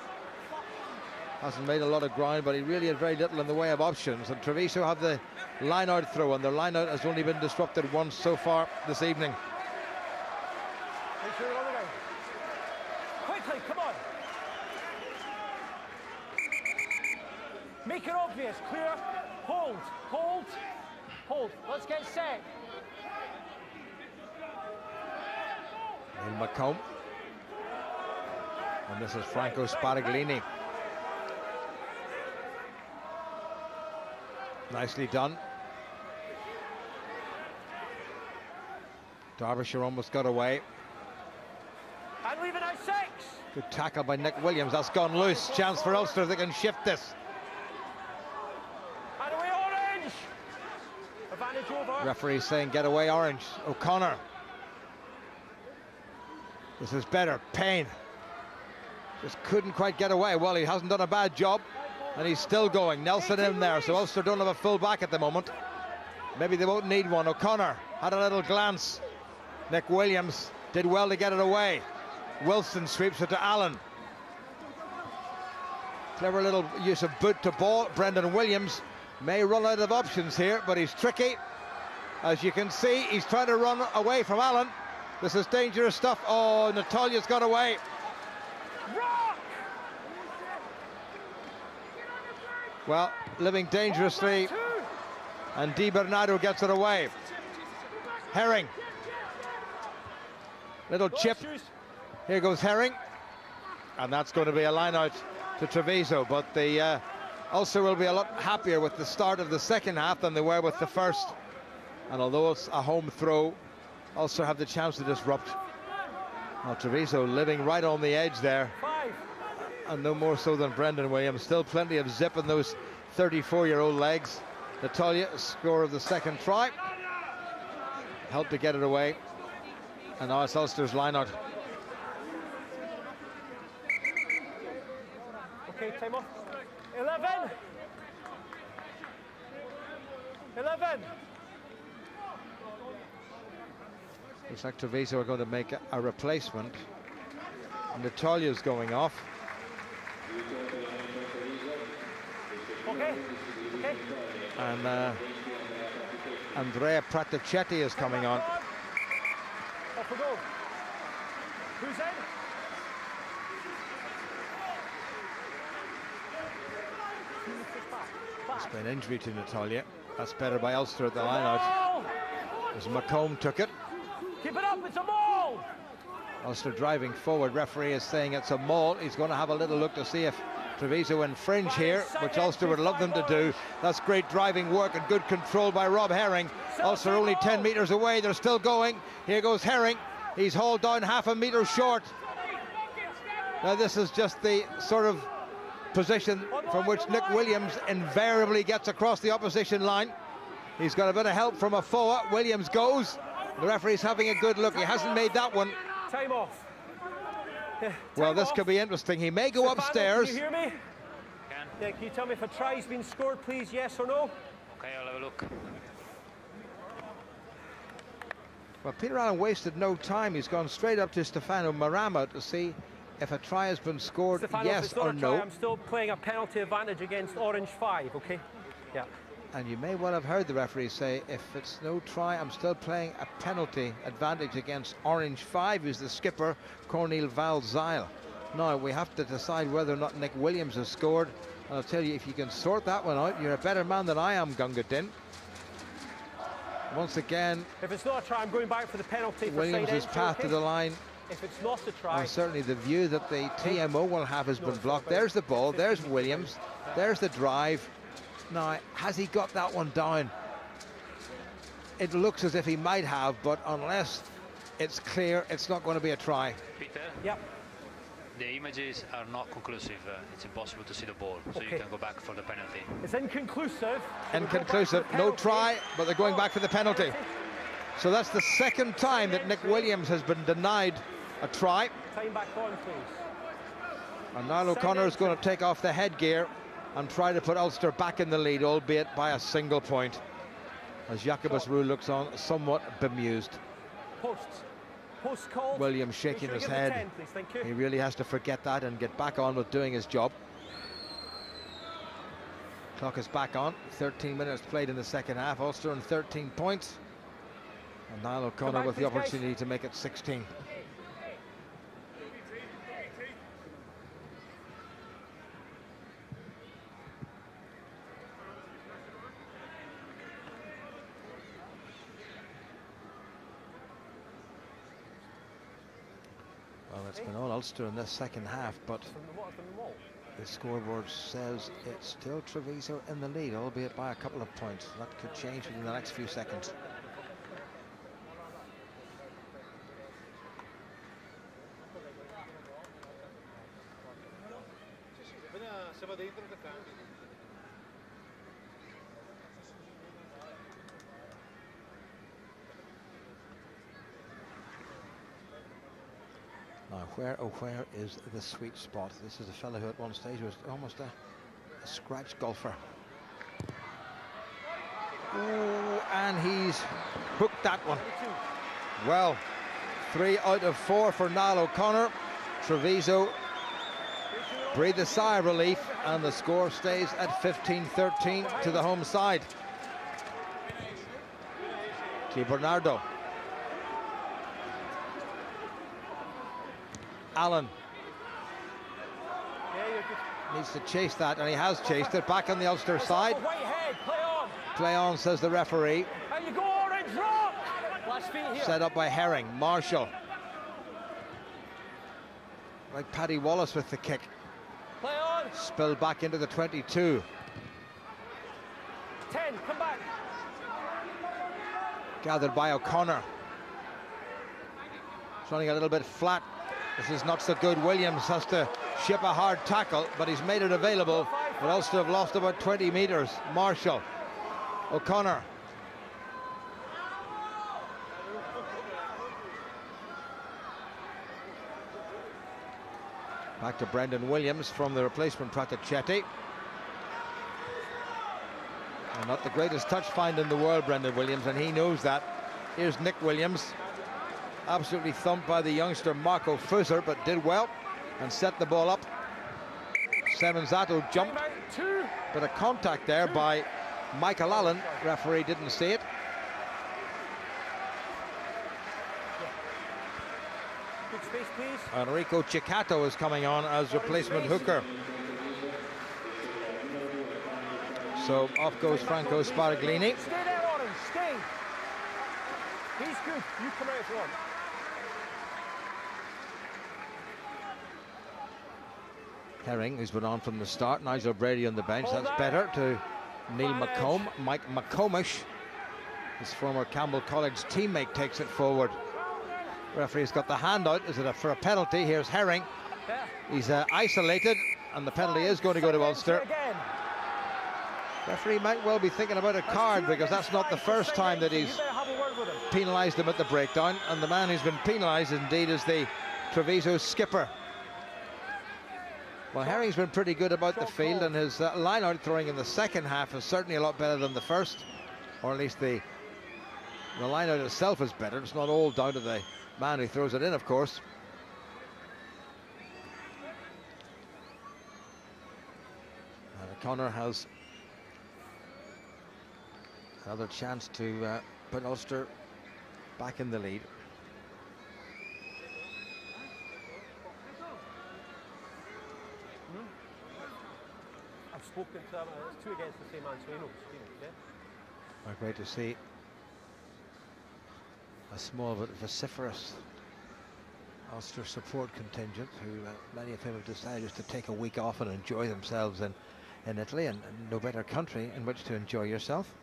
Speaker 1: Hasn't made a lot of ground, but he really had very little in the way of options. And Treviso have the line-out throw, and their line-out has only been disrupted once so far this evening.
Speaker 2: Quickly, come on. Make it obvious, clear. Hold, hold, hold. Let's get set.
Speaker 1: And McComb. And this is Franco Sparaglini. Nicely done. Derbyshire almost got away.
Speaker 2: I'm leaving out 6.
Speaker 1: Good tackle by Nick Williams. That's gone loose. Chance for Ulster if they can shift this.
Speaker 2: And away Orange. Advantage over.
Speaker 1: Referee saying get away Orange. O'Connor. This is better. Payne. Just couldn't quite get away. Well, he hasn't done a bad job. And he's still going. Nelson in there. So Ulster don't have a full back at the moment. Maybe they won't need one. O'Connor had a little glance. Nick Williams did well to get it away. Wilson sweeps it to Allen. Clever little use of boot to ball. Brendan Williams may run out of options here, but he's tricky. As you can see, he's trying to run away from Allen. This is dangerous stuff. Oh, Natalia's got away. Well, living dangerously, and Di Bernardo gets it away. Herring. Little chip. Here goes Herring. And that's going to be a line out to Treviso. But the Ulster will be a lot happier with the start of the second half than they were with the first. And although it's a home throw, Ulster have the chance to disrupt. Now Treviso living right on the edge there. And no more so than Brendan Williams. Still plenty of zip in those 34-year-old legs. Natalia, score of the second try. Helped to get it away. And now it's Ulster's line out.
Speaker 2: Okay, time off. 11. 11.
Speaker 1: Looks like Treviso are going to make a replacement. Natalia's going off.
Speaker 2: Okay. Okay.
Speaker 1: And Andrea Praticetti is coming on.
Speaker 2: Off we go. Who's in?
Speaker 1: It's been injury to Natalia. That's better by Ulster at the line out. As McComb took it.
Speaker 2: Keep it up, it's a maul!
Speaker 1: Ulster driving forward. Referee is saying it's a maul. He's going to have a little look to see if Treviso infringe here, which Ulster would love them to do. That's great driving work and good control by Rob Herring. Ulster only 10 metres away. They're still going. Here goes Herring. He's hauled down half a metre short. Now this is just the sort of position from which Nick Williams invariably gets across the opposition line. He's got a bit of help from Afoa. Williams goes. The referee's having a good look. He hasn't made that one.
Speaker 2: Time off.
Speaker 1: Well, this could be interesting. He may go upstairs.
Speaker 2: Can you hear me? Yeah, can you tell me if a try's been scored, please, yes or no?
Speaker 3: Okay, I'll have a look.
Speaker 1: Well, Peter Allen wasted no time. He's gone straight up to Stefano Marama to see if a try has been scored,
Speaker 2: Stefano,
Speaker 1: yes or no.
Speaker 2: I'm still playing a penalty advantage against Orange 5, okay? Yeah.
Speaker 1: And you may well have heard the referee say, if it's no try, I'm still playing a penalty advantage against Orange 5, who's the skipper, Cornel Valzeil. Now, we have to decide whether or not Nick Williams has scored. And I'll tell you, if you can sort that one out, you're a better man than I am, Gunga Din. Once again,
Speaker 2: if it's not a try, I'm going back for the penalty.
Speaker 1: Williams' path to the line.
Speaker 2: If it's not a try,
Speaker 1: well, certainly the view that the TMO will have has been blocked. There's the ball, there's Williams, there's the drive. Now, has he got that one down? It looks as if he might have, but unless it's clear, it's not going to be a try.
Speaker 3: Peter?
Speaker 2: Yep.
Speaker 3: The images are not conclusive. It's impossible to see the ball, so you can go back for the penalty.
Speaker 2: It's inconclusive.
Speaker 1: Inconclusive, no try, but they're going back for the penalty. So that's the second time that Nick Williams has been denied a try.
Speaker 2: Time back on, please.
Speaker 1: And now O'Connor is going to take off the headgear and try to put Ulster back in the lead, albeit by a single point, as Jacobus Roux looks on somewhat bemused.
Speaker 2: Post called.
Speaker 1: Williams shaking his head.
Speaker 2: 10, please. Thank you.
Speaker 1: He really has to forget that and get back on with doing his job. Clock is back on. 13 minutes played in the second half. Ulster on 13 points. And Niall O'Connor with the opportunity to make it 16. Well, it's been all Ulster in this second half, but the scoreboard says it's still Treviso in the lead, albeit by a couple of points. That could change within the next few seconds. where is the sweet spot? This is a fellow who at one stage was almost a scratch golfer. Ooh, and he's hooked that one. Well, 3 out of 4 for Niall O'Connor. Treviso breathed a sigh of relief, and the score stays at 15-13 to the home side. T. Bernardo. Allen needs to chase that, and he has chased it. Back on the Ulster side. Play on, says the referee. Set up by Herring. Marshall. Like Paddy Wallace with the kick. Spilled back into the 22.
Speaker 2: 10, come back.
Speaker 1: Gathered by O'Connor. It's running a little bit flat. This is not so good. Williams has to ship a hard tackle, but he's made it available. But Ulster have lost about 20 metres. Marshall. O'Connor. Back to Brendan Williams from the replacement Pratichetti. And not the greatest touch find in the world, Brendan Williams, and he knows that. Here's Nick Williams. Absolutely thumped by the youngster Marco Fusser, but did well and set the ball up. Semenzato jumped. But a contact there by Michael Allen. Referee didn't see it.
Speaker 2: Space, please.
Speaker 1: Enrico Ciccato is coming on as replacement hooker. So off goes Franco Sparaglini.
Speaker 2: Stay there, Orange, stay. He's good. You come out if you want.
Speaker 1: Herring, who's been on from the start. Nigel Brady on the bench. That's better to Neil McComb. Mike McComish, his former Campbell College teammate, takes it forward. Referee's got the hand out. Is it for a penalty? Here's Herring. He's isolated, and the penalty is going to go to Ulster. Referee might well be thinking about a card, because that's not the first time that he's penalised him at the breakdown, and the man who's been penalised indeed is the Treviso skipper. Well, Herring's been pretty good about the field, and his line-out throwing in the second half is certainly a lot better than the first, or at least the line-out itself is better. It's not all down to the man who throws it in, of course. And O'Connor has another chance to put Ulster back in the lead.
Speaker 2: I've spoken to him. It's 2 against the same man, so he knows. Yeah?
Speaker 1: Well, great to see a small but vociferous Ulster support contingent, who many of whom have decided just to take a week off and enjoy themselves in Italy, and no better country in which to enjoy yourself.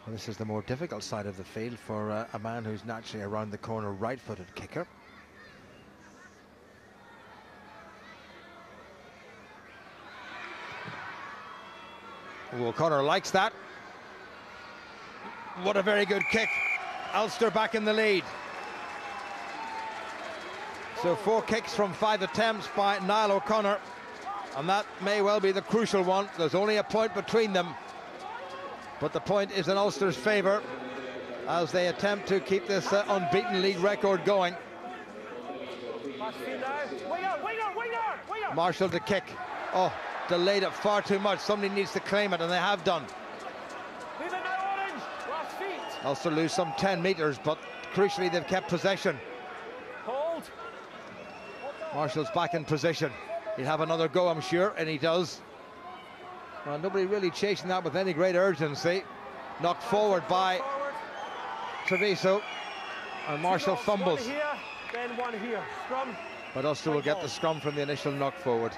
Speaker 1: Well, this is the more difficult side of the field for a man who's naturally around the corner right-footed kicker. O'Connor likes that. What a very good kick. Ulster back in the lead. So 4 kicks from 5 attempts by Niall O'Connor, and that may well be the crucial one. There's only a point between them, but the point is in Ulster's favour as they attempt to keep this unbeaten league record going. Marshall to kick. Oh, delayed it far too much. Somebody needs to claim it, and they have done. Ulster lose some 10 metres, but crucially they've kept possession.
Speaker 2: Hold.
Speaker 1: Marshall's back in position. He'll have another go, I'm sure, and he does. Well, nobody really chasing that with any great urgency. Knocked forward by Treviso, and Marshall fumbles.
Speaker 2: One here, then one here. Scrum.
Speaker 1: But Ulster will get the scrum from the initial knock forward.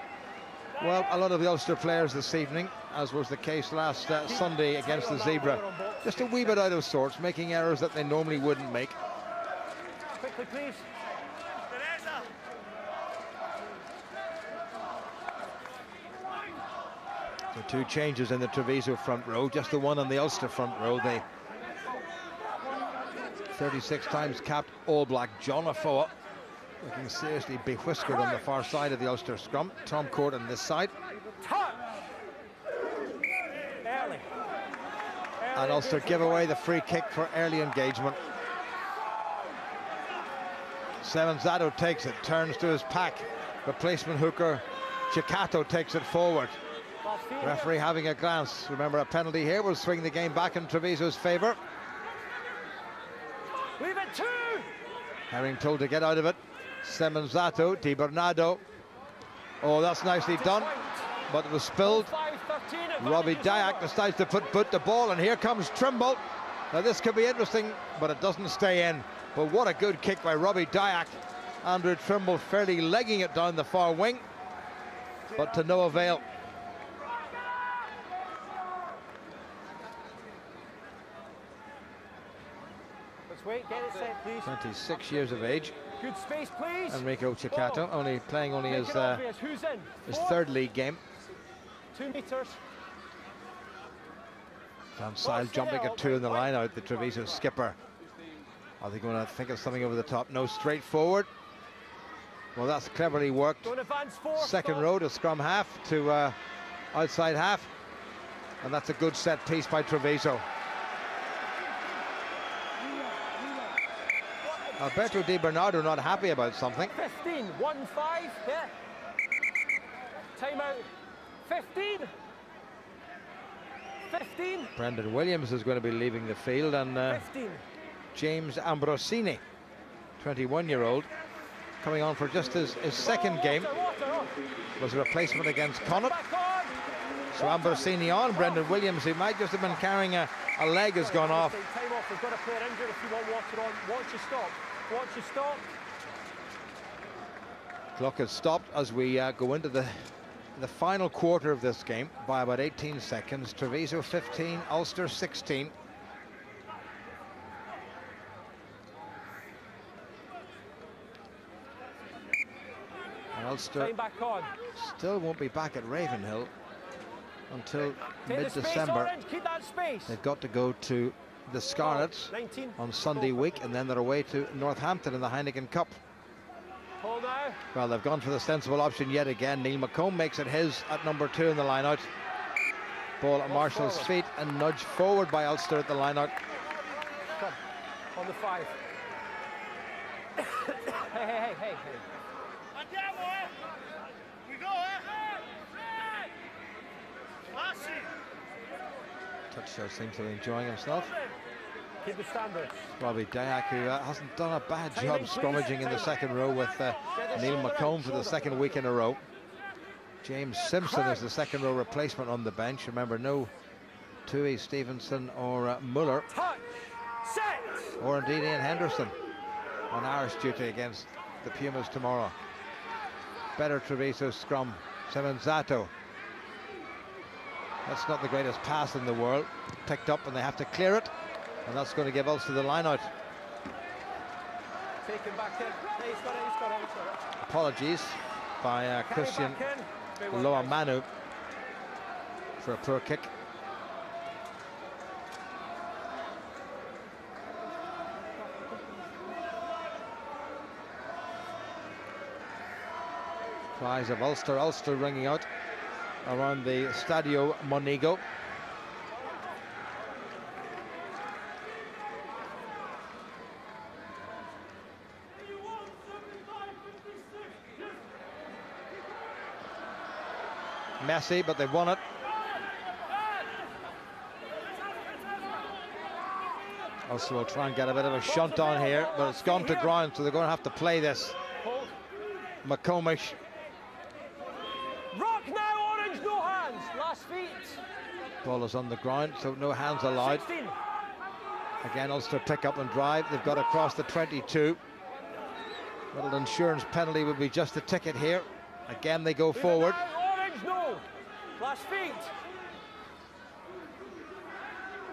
Speaker 1: Well, a lot of the Ulster players this evening, as was the case last Sunday against the Zebra, just a wee bit out of sorts, making errors that they normally wouldn't make.
Speaker 2: Quickly, please.
Speaker 1: So 2 changes in the Treviso front row, just the one on the Ulster front row. The 36 times capped All Black John Afoa, looking seriously bewhiskered on the far side of the Ulster scrum. Tom Court on this side. And Ulster give away the free kick for early engagement. Semenzato takes it, turns to his pack. Replacement hooker Chicato takes it forward. Referee having a glance. Remember, a penalty here will swing the game back in Treviso's favour.
Speaker 2: Leave it two.
Speaker 1: Herring told to get out of it. Semenzato, Di Bernardo. Oh, that's nicely done, but it was spilled. Robbie Dyack decides to put the ball, and here comes Trimble. Now this could be interesting, but it doesn't stay in. But what a good kick by Robbie Dyack. Andrew Trimble fairly legging it down the far wing, but to no avail.
Speaker 2: Let's wait, get it set, please.
Speaker 1: 26 years of age.
Speaker 2: Good space, please.
Speaker 1: Enrico Chicato, playing his third league game.
Speaker 2: 2 meters.
Speaker 1: Van Zyl jumping at 2 in the line out, the Treviso skipper. Are they going to think of something over the top? No, straight forward. Well, that's cleverly worked. Second row to scrum half to outside half. And that's a good set piece by Treviso. Alberto Di Bernardo not happy about something.
Speaker 2: 15, 1-5, yeah. Time out. 15. 15.
Speaker 1: Brendan Williams is going to be leaving the field, and
Speaker 2: 15.
Speaker 1: James Ambrosini, 21-year-old, coming on for just his second game. Was a replacement against Connacht. So Ambrosini on. Brendan Williams, who might just have been carrying a leg, has gone off.
Speaker 2: Time off. We've got a player injured. If you want water on, watch your stop. Watch your stop.
Speaker 1: Clock has stopped as we go into the final quarter of this game by about 18 seconds. Treviso 15, Ulster 16. And Ulster still won't be back at Ravenhill until mid-December. They've got to go to the Scarlets on Sunday week, and then they're away to Northampton in the Heineken Cup. Well, they've gone for the sensible option yet again. Neil McComb makes it his at number 2 in the line-out. Ball at Marshall's feet and nudged forward by Ulster at the line-out.
Speaker 2: On the 5. Hey.
Speaker 1: Touchdown seems to be enjoying himself.
Speaker 2: Keep the standards.
Speaker 1: Robbie Dyack, who hasn't done a bad job scrummaging in the second row with Neil McComb for the second week in a row. James Simpson is the second row replacement on the bench. Remember, no Tui, Stevenson or Muller. Or indeed Ian Henderson on Irish duty against the Pumas tomorrow. Better Treviso scrum. Semenzato. That's not the greatest pass in the world. Picked up and they have to clear it. And that's going to give Ulster the line out.
Speaker 2: Take him back in. He's got it.
Speaker 1: Apologies by Christian Loamanu for a poor kick. Cries of Ulster ringing out around the Stadio Monego. Messy, but they've won it. Ulster will try and get a bit of a shunt on here, but it's gone to ground, so they're going to have to play this. McComish.
Speaker 2: Rock now, Orange, no hands. Last feet.
Speaker 1: Ball is on the ground, so no hands allowed.
Speaker 2: 16.
Speaker 1: Again, Ulster pick up and drive. They've got across the 22. Little insurance penalty would be just a ticket here. Again, they go forward.
Speaker 2: No. Last feet.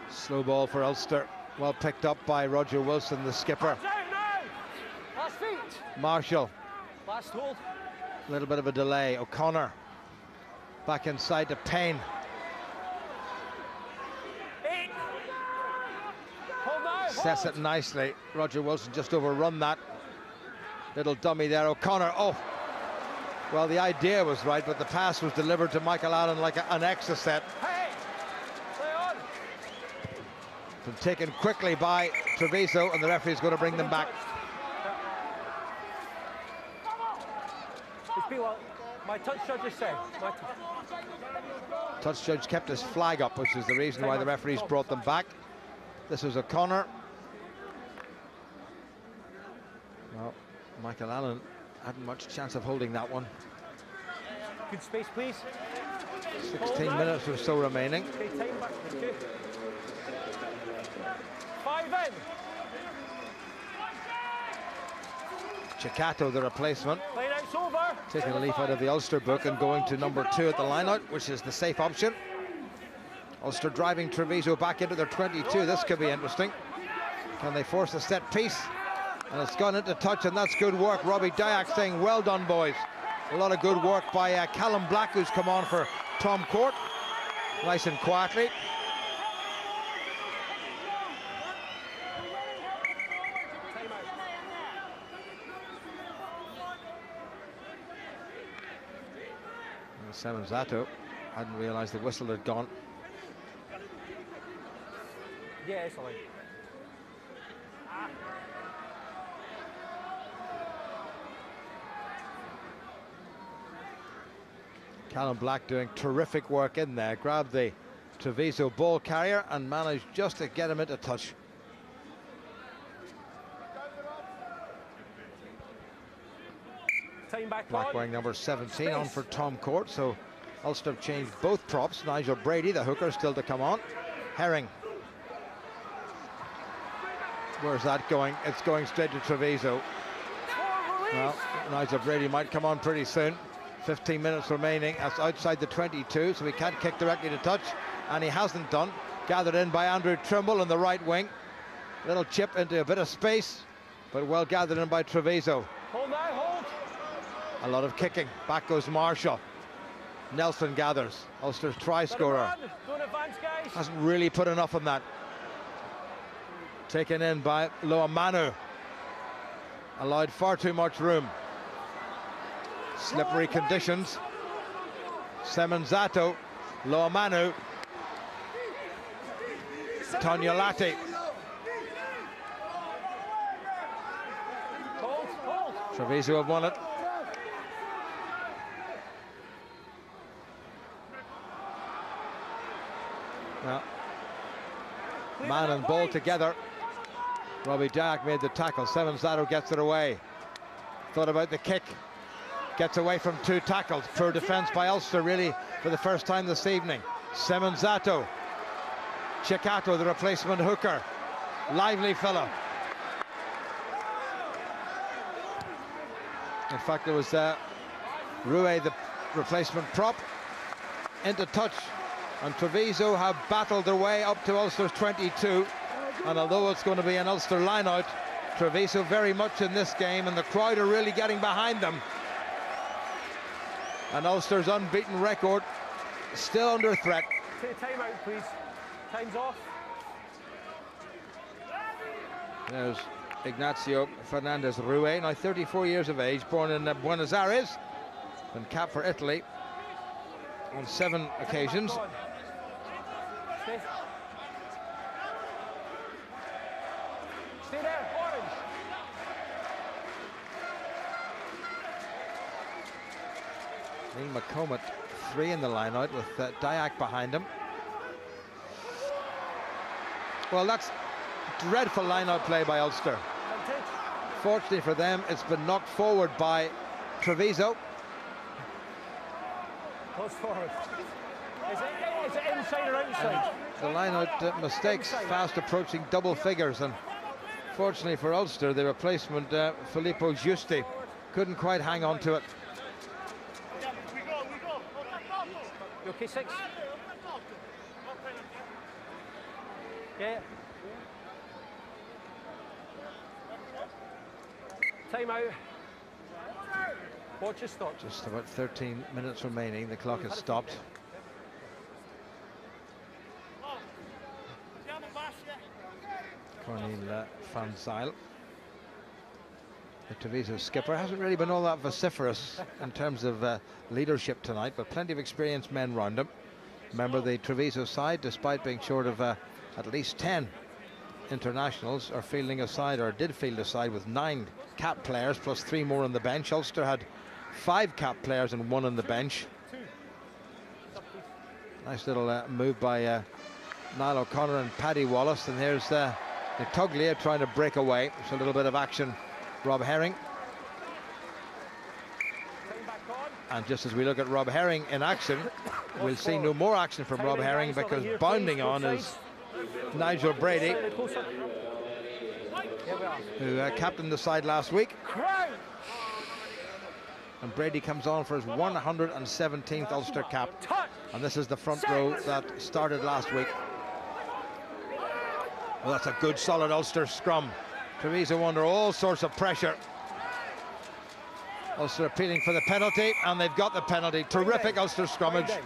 Speaker 1: Slow ball for Ulster. Well picked up by Roger Wilson, the skipper.
Speaker 2: Last feet.
Speaker 1: Marshall.
Speaker 2: Last hold.
Speaker 1: A little bit of a delay. O'Connor. Back inside to Payne.
Speaker 2: 8. Hold now.
Speaker 1: Sets it nicely. Roger Wilson just overrun that. Little dummy there. O'Connor. Oh, well, the idea was right, but the pass was delivered to Michael Allen like an extra set. And taken quickly by Treviso, and the referee's going to bring them back.
Speaker 2: My touch judge is saying.
Speaker 1: Touch judge kept his flag up, which is the reason why the referees brought them back. This was O'Connor. Well, Michael Allen hadn't much chance of holding that one.
Speaker 2: Good space, please.
Speaker 1: 16 minutes or so remaining.
Speaker 2: Okay, time back. Okay. 5 in.
Speaker 1: Chicato, the replacement,
Speaker 2: Line-out's over.
Speaker 1: taking a leaf out of the Ulster book and going to number 2 at the line-out, which is the safe option. Ulster driving Treviso back into their 22. This could be interesting. Can they force a set piece? And it's gone into touch, and that's good work. Robbie Dyack saying, well done, boys. A lot of good work by Callum Black, who's come on for Tom Court. Nice and quietly. Semenzato hadn't realised the whistle had gone.
Speaker 2: Yeah, it's all right.
Speaker 1: Callum Black doing terrific work in there. Grabbed the Treviso ball carrier and managed just to get him into touch. Black wearing number 17 on for Tom Court, so Ulster have changed both props. Nigel Brady, the hooker, still to come on. Herring. Where's that going? It's going straight to Treviso. Well, Nigel Brady might come on pretty soon. 15 minutes remaining. That's outside the 22, so he can't kick directly to touch, and he hasn't done. Gathered in by Andrew Trimble on the right wing. Little chip into a bit of space, but well gathered in by Treviso.
Speaker 2: Hold now, hold.
Speaker 1: A lot of kicking. Back goes Marshall. Nelson gathers. Ulster's try scorer.
Speaker 2: Don't advance, guys.
Speaker 1: Hasn't really put enough on that. Taken in by Loamanu. Allowed far too much room. Slippery conditions. Semenzato. Loamanu. Tonyolati. Treviso have won it. Well, man and ball together. Robbie Dyack made the tackle. Semenzato gets it away. Thought about the kick. Gets away from 2 tackles. Poor defence by Ulster, really, for the first time this evening. Semenzato. Chicato, the replacement hooker. Lively fellow. In fact, it was Rue, the replacement prop, into touch. And Treviso have battled their way up to Ulster's 22. And although it's going to be an Ulster line-out, Treviso very much in this game, and the crowd are really getting behind them. And Ulster's unbeaten record still under threat.
Speaker 2: Take a time out, please. Time's off.
Speaker 1: There's Ignacio Fernandez Rue, now 34 years of age, born in Buenos Aires, and capped for Italy on 7 occasions.
Speaker 2: Stay. Stay there, orange.
Speaker 1: Neil McComb 3 in the line-out with Dyack behind him. Well, that's dreadful line-out play by Ulster. Fortunately for them, it's been knocked forward by Treviso.
Speaker 2: Close forward. Is it inside or outside?
Speaker 1: The line-out mistakes fast approaching double figures, and fortunately for Ulster, the replacement Filippo Giusti couldn't quite hang on to it.
Speaker 2: You okay, 6? Yeah. Time out. Watch it stop.
Speaker 1: Just about 13 minutes remaining. The clock has stopped. Cornel van Zyl. The Treviso skipper hasn't really been all that vociferous in terms of leadership tonight, but plenty of experienced men round him. Remember, the Treviso side, despite being short of at least 10 internationals, are fielding a side, or did field a side, with 9 cap players plus 3 more on the bench. Ulster had 5 cap players and 1 on the bench. Nice little move by Niall O'Connor and Paddy Wallace, and here's the Tuglia trying to break away. It's a little bit of action. Rob Herring. And just as we look at Rob Herring in action, we'll see no more action from Rob Herring, because bounding on is Nigel Brady, who captained the side last week. And Brady comes on for his 117th Ulster cap. And this is the front row that started last week. Well, that's a good, solid Ulster scrum. Treviso under all sorts of pressure. Ulster appealing for the penalty, and they've got the penalty. Terrific Ulster scrummage.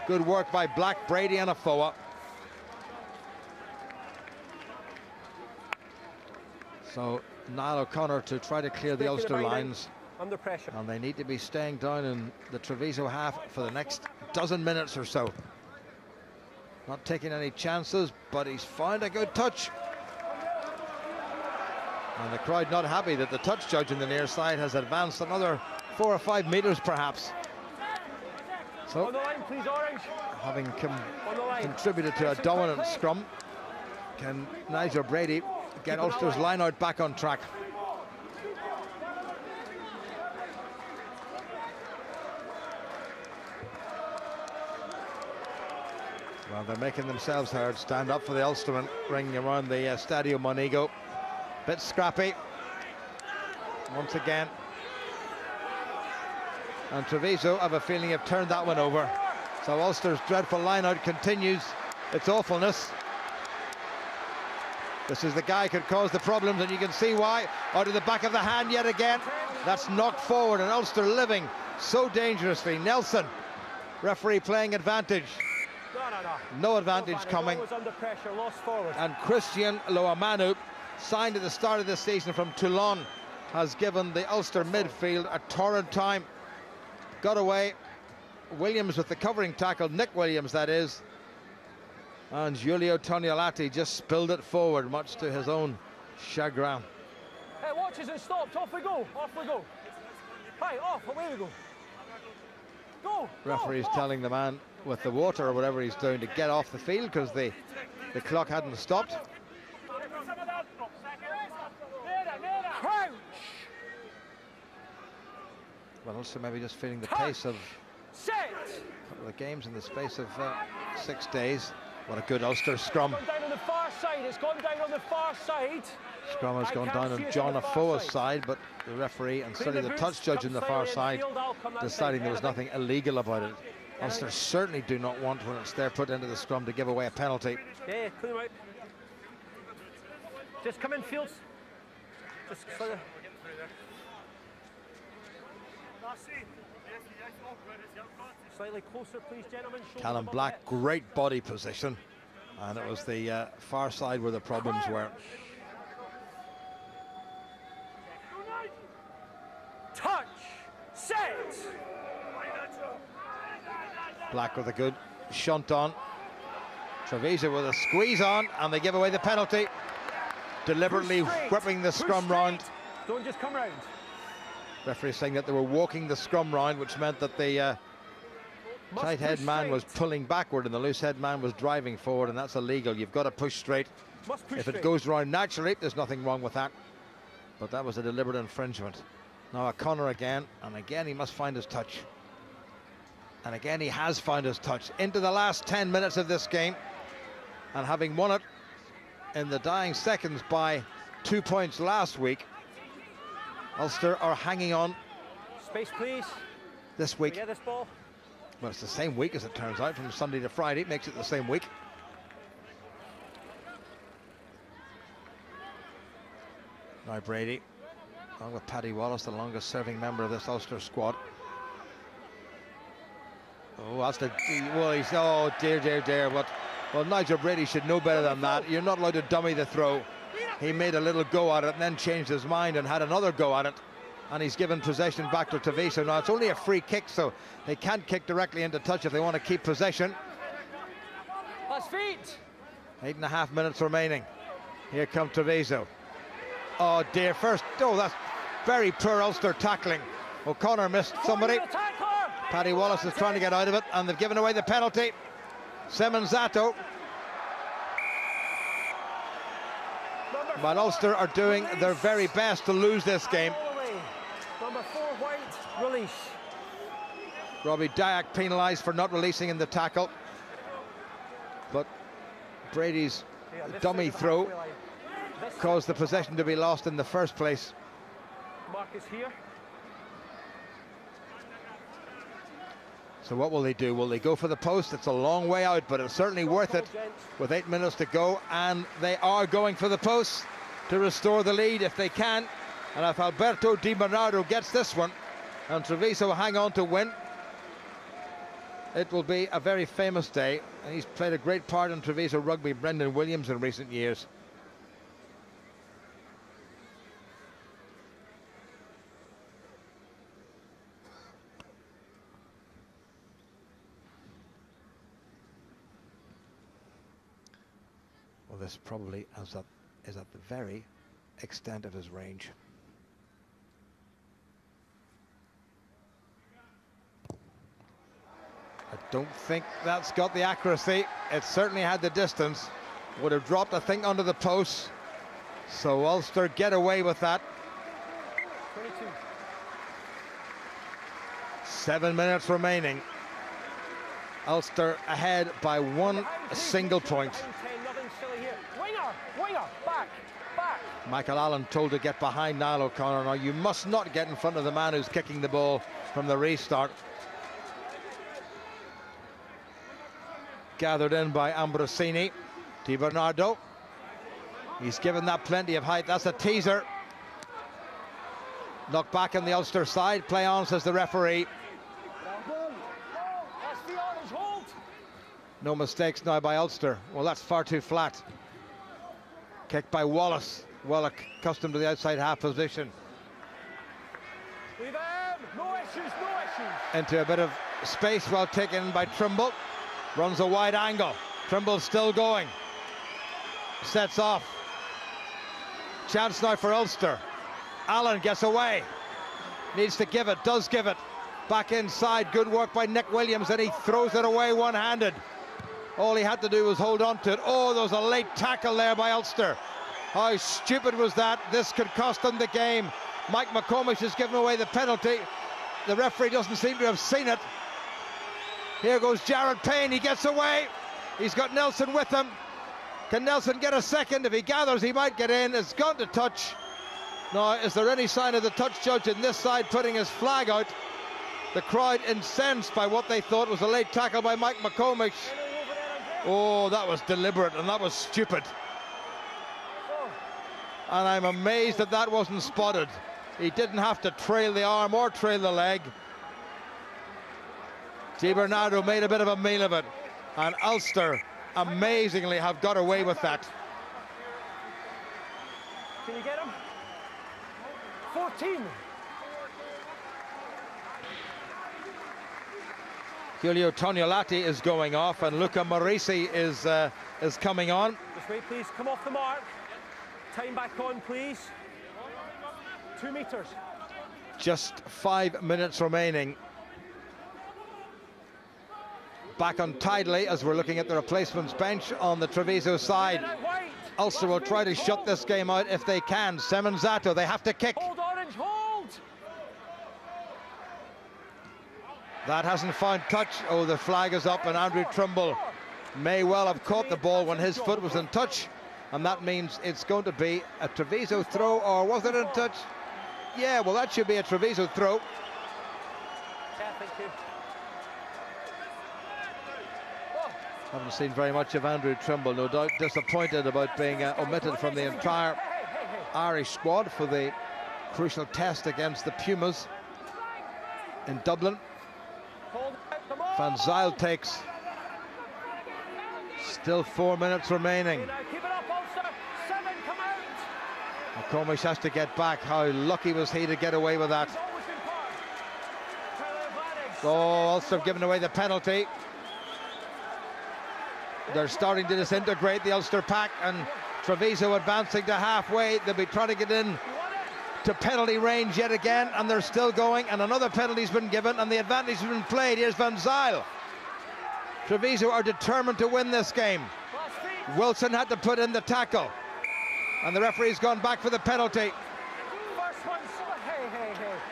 Speaker 1: Good work by Black, Brady and Afoa. So Niall O'Connor to try to clear the Ulster lines.
Speaker 2: Under pressure.
Speaker 1: And they need to be staying down in the Treviso half for the next dozen minutes or so. Not taking any chances, but he's found a good touch. And the crowd not happy that the touch judge in the near side has advanced another 4 or 5 metres perhaps. So,
Speaker 2: on the line, please, Orange.
Speaker 1: Having contributed to a dominant scrum, can Nigel Brady get Ulster's line out back on track? Well, they're making themselves heard. Stand up for the Ulstermen, ringing around the Stadio Monego. Bit scrappy once again, and Treviso, I have a feeling, have turned that one over. So Ulster's dreadful line-out continues its awfulness. This is the guy who could cause the problems, and you can see why. Out of the back of the hand yet again. That's knocked forward, and Ulster living so dangerously. Nelson, referee playing advantage. No advantage coming. And Christian Loamanu, signed at the start of this season from Toulon, has given the Ulster midfield a torrid time. Got away. Williams with the covering tackle, Nick Williams that is. And Giulio Toniolati just spilled it forward, much to his own chagrin.
Speaker 2: Hey, watches it stopped. Off we go. Off we go. Hi, off. Away we go. Go.
Speaker 1: Referee's telling the man with the water or whatever he's doing to get off the field, because the clock hadn't stopped.
Speaker 2: Crouch.
Speaker 1: Well, also maybe just feeling the pace of
Speaker 2: a
Speaker 1: couple of games in the space of 6 days. What a good Ulster scrum.
Speaker 2: It's gone down on the far side. It's gone down on the far side.
Speaker 1: Scrum has gone down on John Afoa's side, but the referee and certainly the touch judge on the far side deciding there was nothing illegal about it. Ulster certainly do not want, when it's there put into the scrum, to give away a penalty.
Speaker 2: Yeah, clear them out. Just come in, Fields. Just sort of. Slightly closer, please, gentlemen.
Speaker 1: Callum Black, great body position, and it was the far side where the problems were.
Speaker 2: Touch, set.
Speaker 1: Black with a good shunt on. Treviso with a squeeze on, and they give away the penalty. Deliberately whipping the scrum round.
Speaker 2: Don't just come round.
Speaker 1: Referee saying that they were walking the scrum round, which meant that the tight head man was pulling backward and the loose head man was driving forward, and that's illegal. You've got to push straight. If it goes round naturally, there's nothing wrong with that. But that was a deliberate infringement. Now O'Connor again, and again he must find his touch. And again he has found his touch. Into the last 10 minutes of this game, and having won it in the dying seconds by 2 points last week, Ulster are hanging on.
Speaker 2: Space, please.
Speaker 1: This week.
Speaker 2: Get this ball.
Speaker 1: Well, it's the same week as it turns out, from Sunday to Friday. It makes it the same week. Now Brady, along with Paddy Wallace, the longest serving member of this Ulster squad. Oh, that's the, well, he's, oh dear, dear, dear. Well, Nigel Brady should know better than that. You're not allowed to dummy the throw. he made a little go at it and then changed his mind and had another go at it, and he's given possession back to Treviso. Now it's only a free kick, so they can't kick directly into touch if they want to keep possession.
Speaker 2: Last feet.
Speaker 1: 8.5 minutes remaining. Here come Treviso. Oh dear, first, oh, that's very poor Ulster tackling. O'Connor missed somebody. Paddy Wallace is trying to get out of it, and they've given away the penalty. Semenzato. But Ulster are doing their very best to lose this game.
Speaker 2: Number 4, White, release.
Speaker 1: Robbie Dyack penalised for not releasing in the tackle. But Brady's dummy throw caused the possession to be lost in the first place.
Speaker 2: Marcus here.
Speaker 1: So what will they do? Will they go for the post? It's a long way out, but it's certainly worth it with 8 minutes to go, and they are going for the post to restore the lead if they can. And if Alberto Di Bernardo gets this one and Treviso hang on to win, it will be a very famous day. And he's played a great part in Treviso rugby, Brendan Williams, in recent years. Well, this probably is at the very extent of his range. I don't think that's got the accuracy. It certainly had the distance. Would have dropped, I think, under the post. So Ulster get away with that.
Speaker 2: 22.
Speaker 1: 7 minutes remaining. Ulster ahead by one single point.
Speaker 2: Winger, back.
Speaker 1: Michael Allen told to get behind Niall O'Connor. Now you must not get in front of the man who's kicking the ball from the restart. Gathered in by Ambrosini. Di Bernardo. He's given that plenty of height. That's a teaser. Knocked back on the Ulster side. Play on, says the referee. No mistakes now by Ulster. Well, that's far too flat. Kicked by Wallace. Well accustomed to the outside half position.
Speaker 2: Leave him. No issues.
Speaker 1: Into a bit of space, well taken by Trimble. Runs a wide angle. Trimble still going. Sets off. Chance now for Ulster. Allen gets away. Needs to give it. Does give it. Back inside. Good work by Nick Williams, and he throws it away one-handed. All he had to do was hold on to it. Oh, there was a late tackle there by Ulster. How stupid was that? This could cost them the game. Mike McComish has given away the penalty. The referee doesn't seem to have seen it. Here goes Jared Payne. He gets away. He's got Nelson with him. Can Nelson get a second? If he gathers, he might get in. It's gone to touch. Now, is there any sign of the touch judge in this side putting his flag out? The crowd incensed by what they thought was a late tackle by Mike McComish. Oh, that was deliberate and that was stupid. And I'm amazed that that wasn't spotted. He didn't have to trail the arm or trail the leg. Di Bernardo made a bit of a meal of it. And Ulster, amazingly, have got away with that.
Speaker 2: Can you get him? 14.
Speaker 1: Giulio Tognolati is going off, and Luca Morisi is coming on.
Speaker 2: Just wait, please. Come off the mark. Time back on, please. 2 meters.
Speaker 1: Just 5 minutes remaining. Back untidily as we're looking at the replacements bench on the Treviso side. Ulster will try to shut this game out if they can. Semenzato, they have to kick.
Speaker 2: Hold, Orange, hold!
Speaker 1: That hasn't found touch. Oh, the flag is up, and Andrew Trimble may well have caught the ball when his foot was in touch, and that means it's going to be a Treviso throw, or was it in touch? Yeah, well, that should be a Treviso throw.
Speaker 2: Yeah, thank you.
Speaker 1: Haven't seen very much of Andrew Trimble, no doubt disappointed about being omitted from the entire Irish squad for the crucial test against the Pumas in Dublin. Van Zyl takes. Still 4 minutes remaining.
Speaker 2: Keep it up, Ulster. 7, come out.
Speaker 1: McCormick has to get back. How lucky was he to get away with that? Oh, Ulster giving away the penalty. They're starting to disintegrate the Ulster pack, and Treviso advancing to halfway. They'll be trying to get in to penalty range yet again, and they're still going, and another penalty's been given, and the advantage has been played. Here's Van Zyl. Treviso are determined to win this game. Wilson had to put in the tackle, and the referee's gone back for the penalty.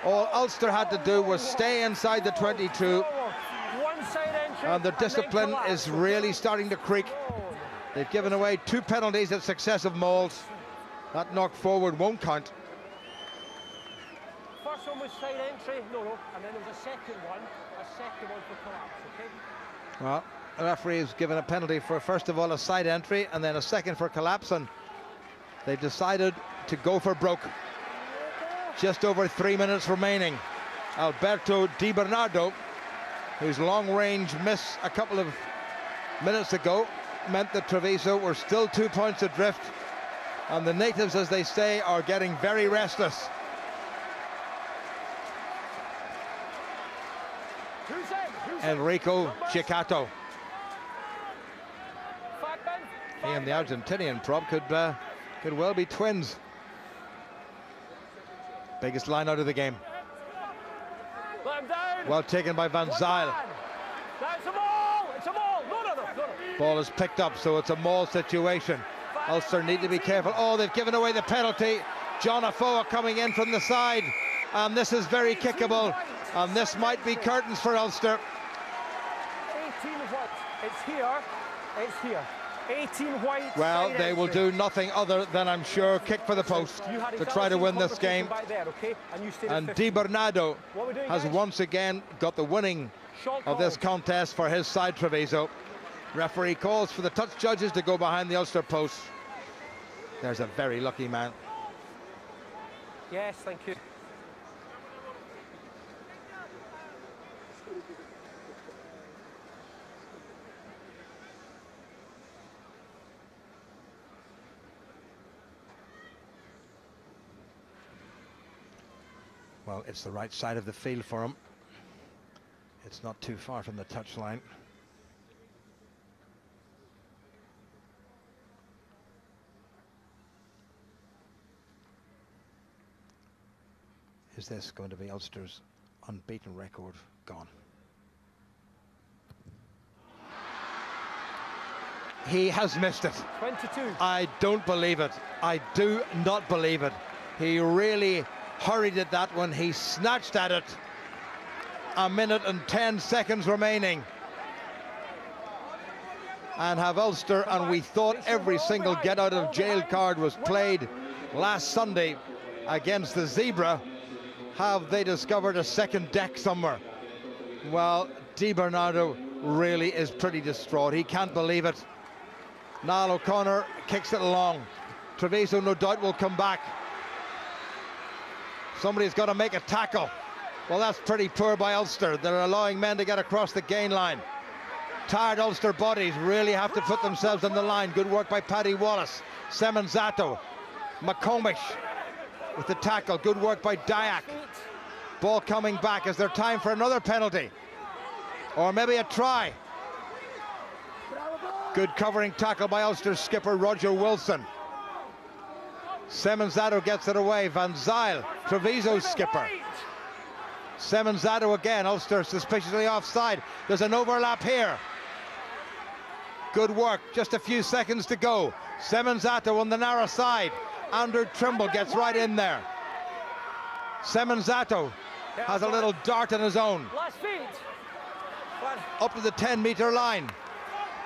Speaker 1: All Ulster had to do was stay inside the 22, and the discipline is really starting to creak. They've given away 2 penalties at successive mauls. That knock forward won't count.
Speaker 2: First one was side entry, and then there was a second one for collapse, okay?
Speaker 1: Well, the referee has given a penalty for, first of all, a side entry, and then a second for collapse, and they've decided to go for broke. Just over 3 minutes remaining. Alberto Di Bernardo, whose long-range miss a couple of minutes ago meant that Treviso were still 2 points adrift, and the natives, as they say, are getting very restless. Enrico Ciccato. He and the Argentinian prop could well be twins. Biggest line out of the game. Well taken by Van Zyl. Ball is picked up, so it's a maul situation. Ulster need to be careful. Oh, they've given away the penalty. John Afoa coming in from the side, and this is very kickable, and this might be curtains for Ulster.
Speaker 2: 18 white. It's here. 18 white.
Speaker 1: Well, they will do nothing other than, I'm sure, kick for the post to try to win this game. And Di Bernardo has once again got the winning of this contest for his side, Treviso. Referee calls for the touch judges to go behind the Ulster post. There's a very lucky man.
Speaker 2: Yes, thank you.
Speaker 1: Well, it's the right side of the field for him. It's not too far from the touchline. Is this going to be Ulster's unbeaten record gone? He has missed it.
Speaker 2: 22.
Speaker 1: I don't believe it. I do not believe it. He really hurried at that one. He snatched at it. A minute and 10 seconds remaining. And have Ulster, and we thought every single get out of jail card was played last Sunday against the Zebra. Have they discovered a second deck somewhere? Well, Di Bernardo really is pretty distraught. He can't believe it. Niall O'Connor kicks it along. Treviso no doubt will come back. Somebody's got to make a tackle. Well, that's pretty poor by Ulster. They're allowing men to get across the gain line. Tired Ulster bodies really have to put themselves on the line. Good work by Paddy Wallace. Semenzato. McCormick with the tackle. Good work by Dyack. Ball coming back. Is there time for another penalty? Or maybe a try? Good covering tackle by Ulster skipper Roger Wilson. Semenzato gets it away. Van Zyl, Treviso's skipper. Semenzato again. Ulster suspiciously offside. There's an overlap here. Good work. Just a few seconds to go. Semenzato on the narrow side. Andrew Trimble gets right in there. Semenzato has a little dart on his own. Up to the 10-meter line.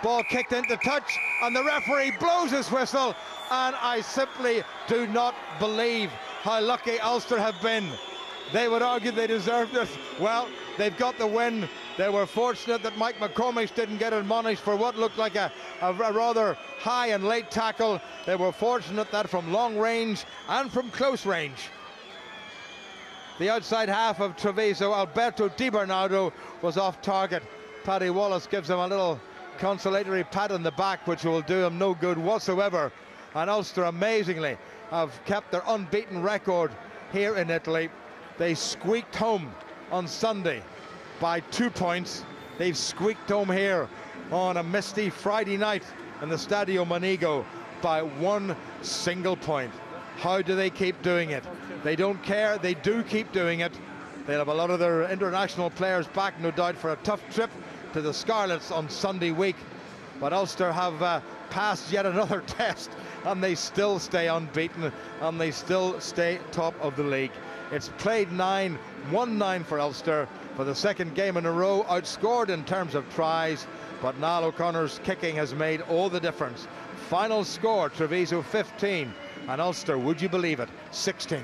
Speaker 1: Ball kicked into touch, and the referee blows his whistle, and I simply do not believe how lucky Ulster have been. They would argue they deserved it. Well, they've got the win. They were fortunate that Mike McCormick didn't get admonished for what looked like a rather high and late tackle. They were fortunate that from long range and from close range, the outside half of Treviso, Alberto Di Bernardo, was off target. Paddy Wallace gives him a little consolatory pat on the back, which will do him no good whatsoever. And Ulster, amazingly, have kept their unbeaten record here in Italy. They squeaked home on Sunday by 2 points. They've squeaked home here on a misty Friday night in the Stadio Manigo by 1 single point. How do they keep doing it? They don't care. They do keep doing it. They'll have a lot of their international players back, no doubt, for a tough trip to the Scarlets on Sunday week. But Ulster have passed yet another test, and they still stay unbeaten, and they still stay top of the league. It's played 9, 1-9 for Ulster for the second game in a row, outscored in terms of tries, but Niall O'Connor's kicking has made all the difference. Final score, Treviso 15, and Ulster, would you believe it, 16.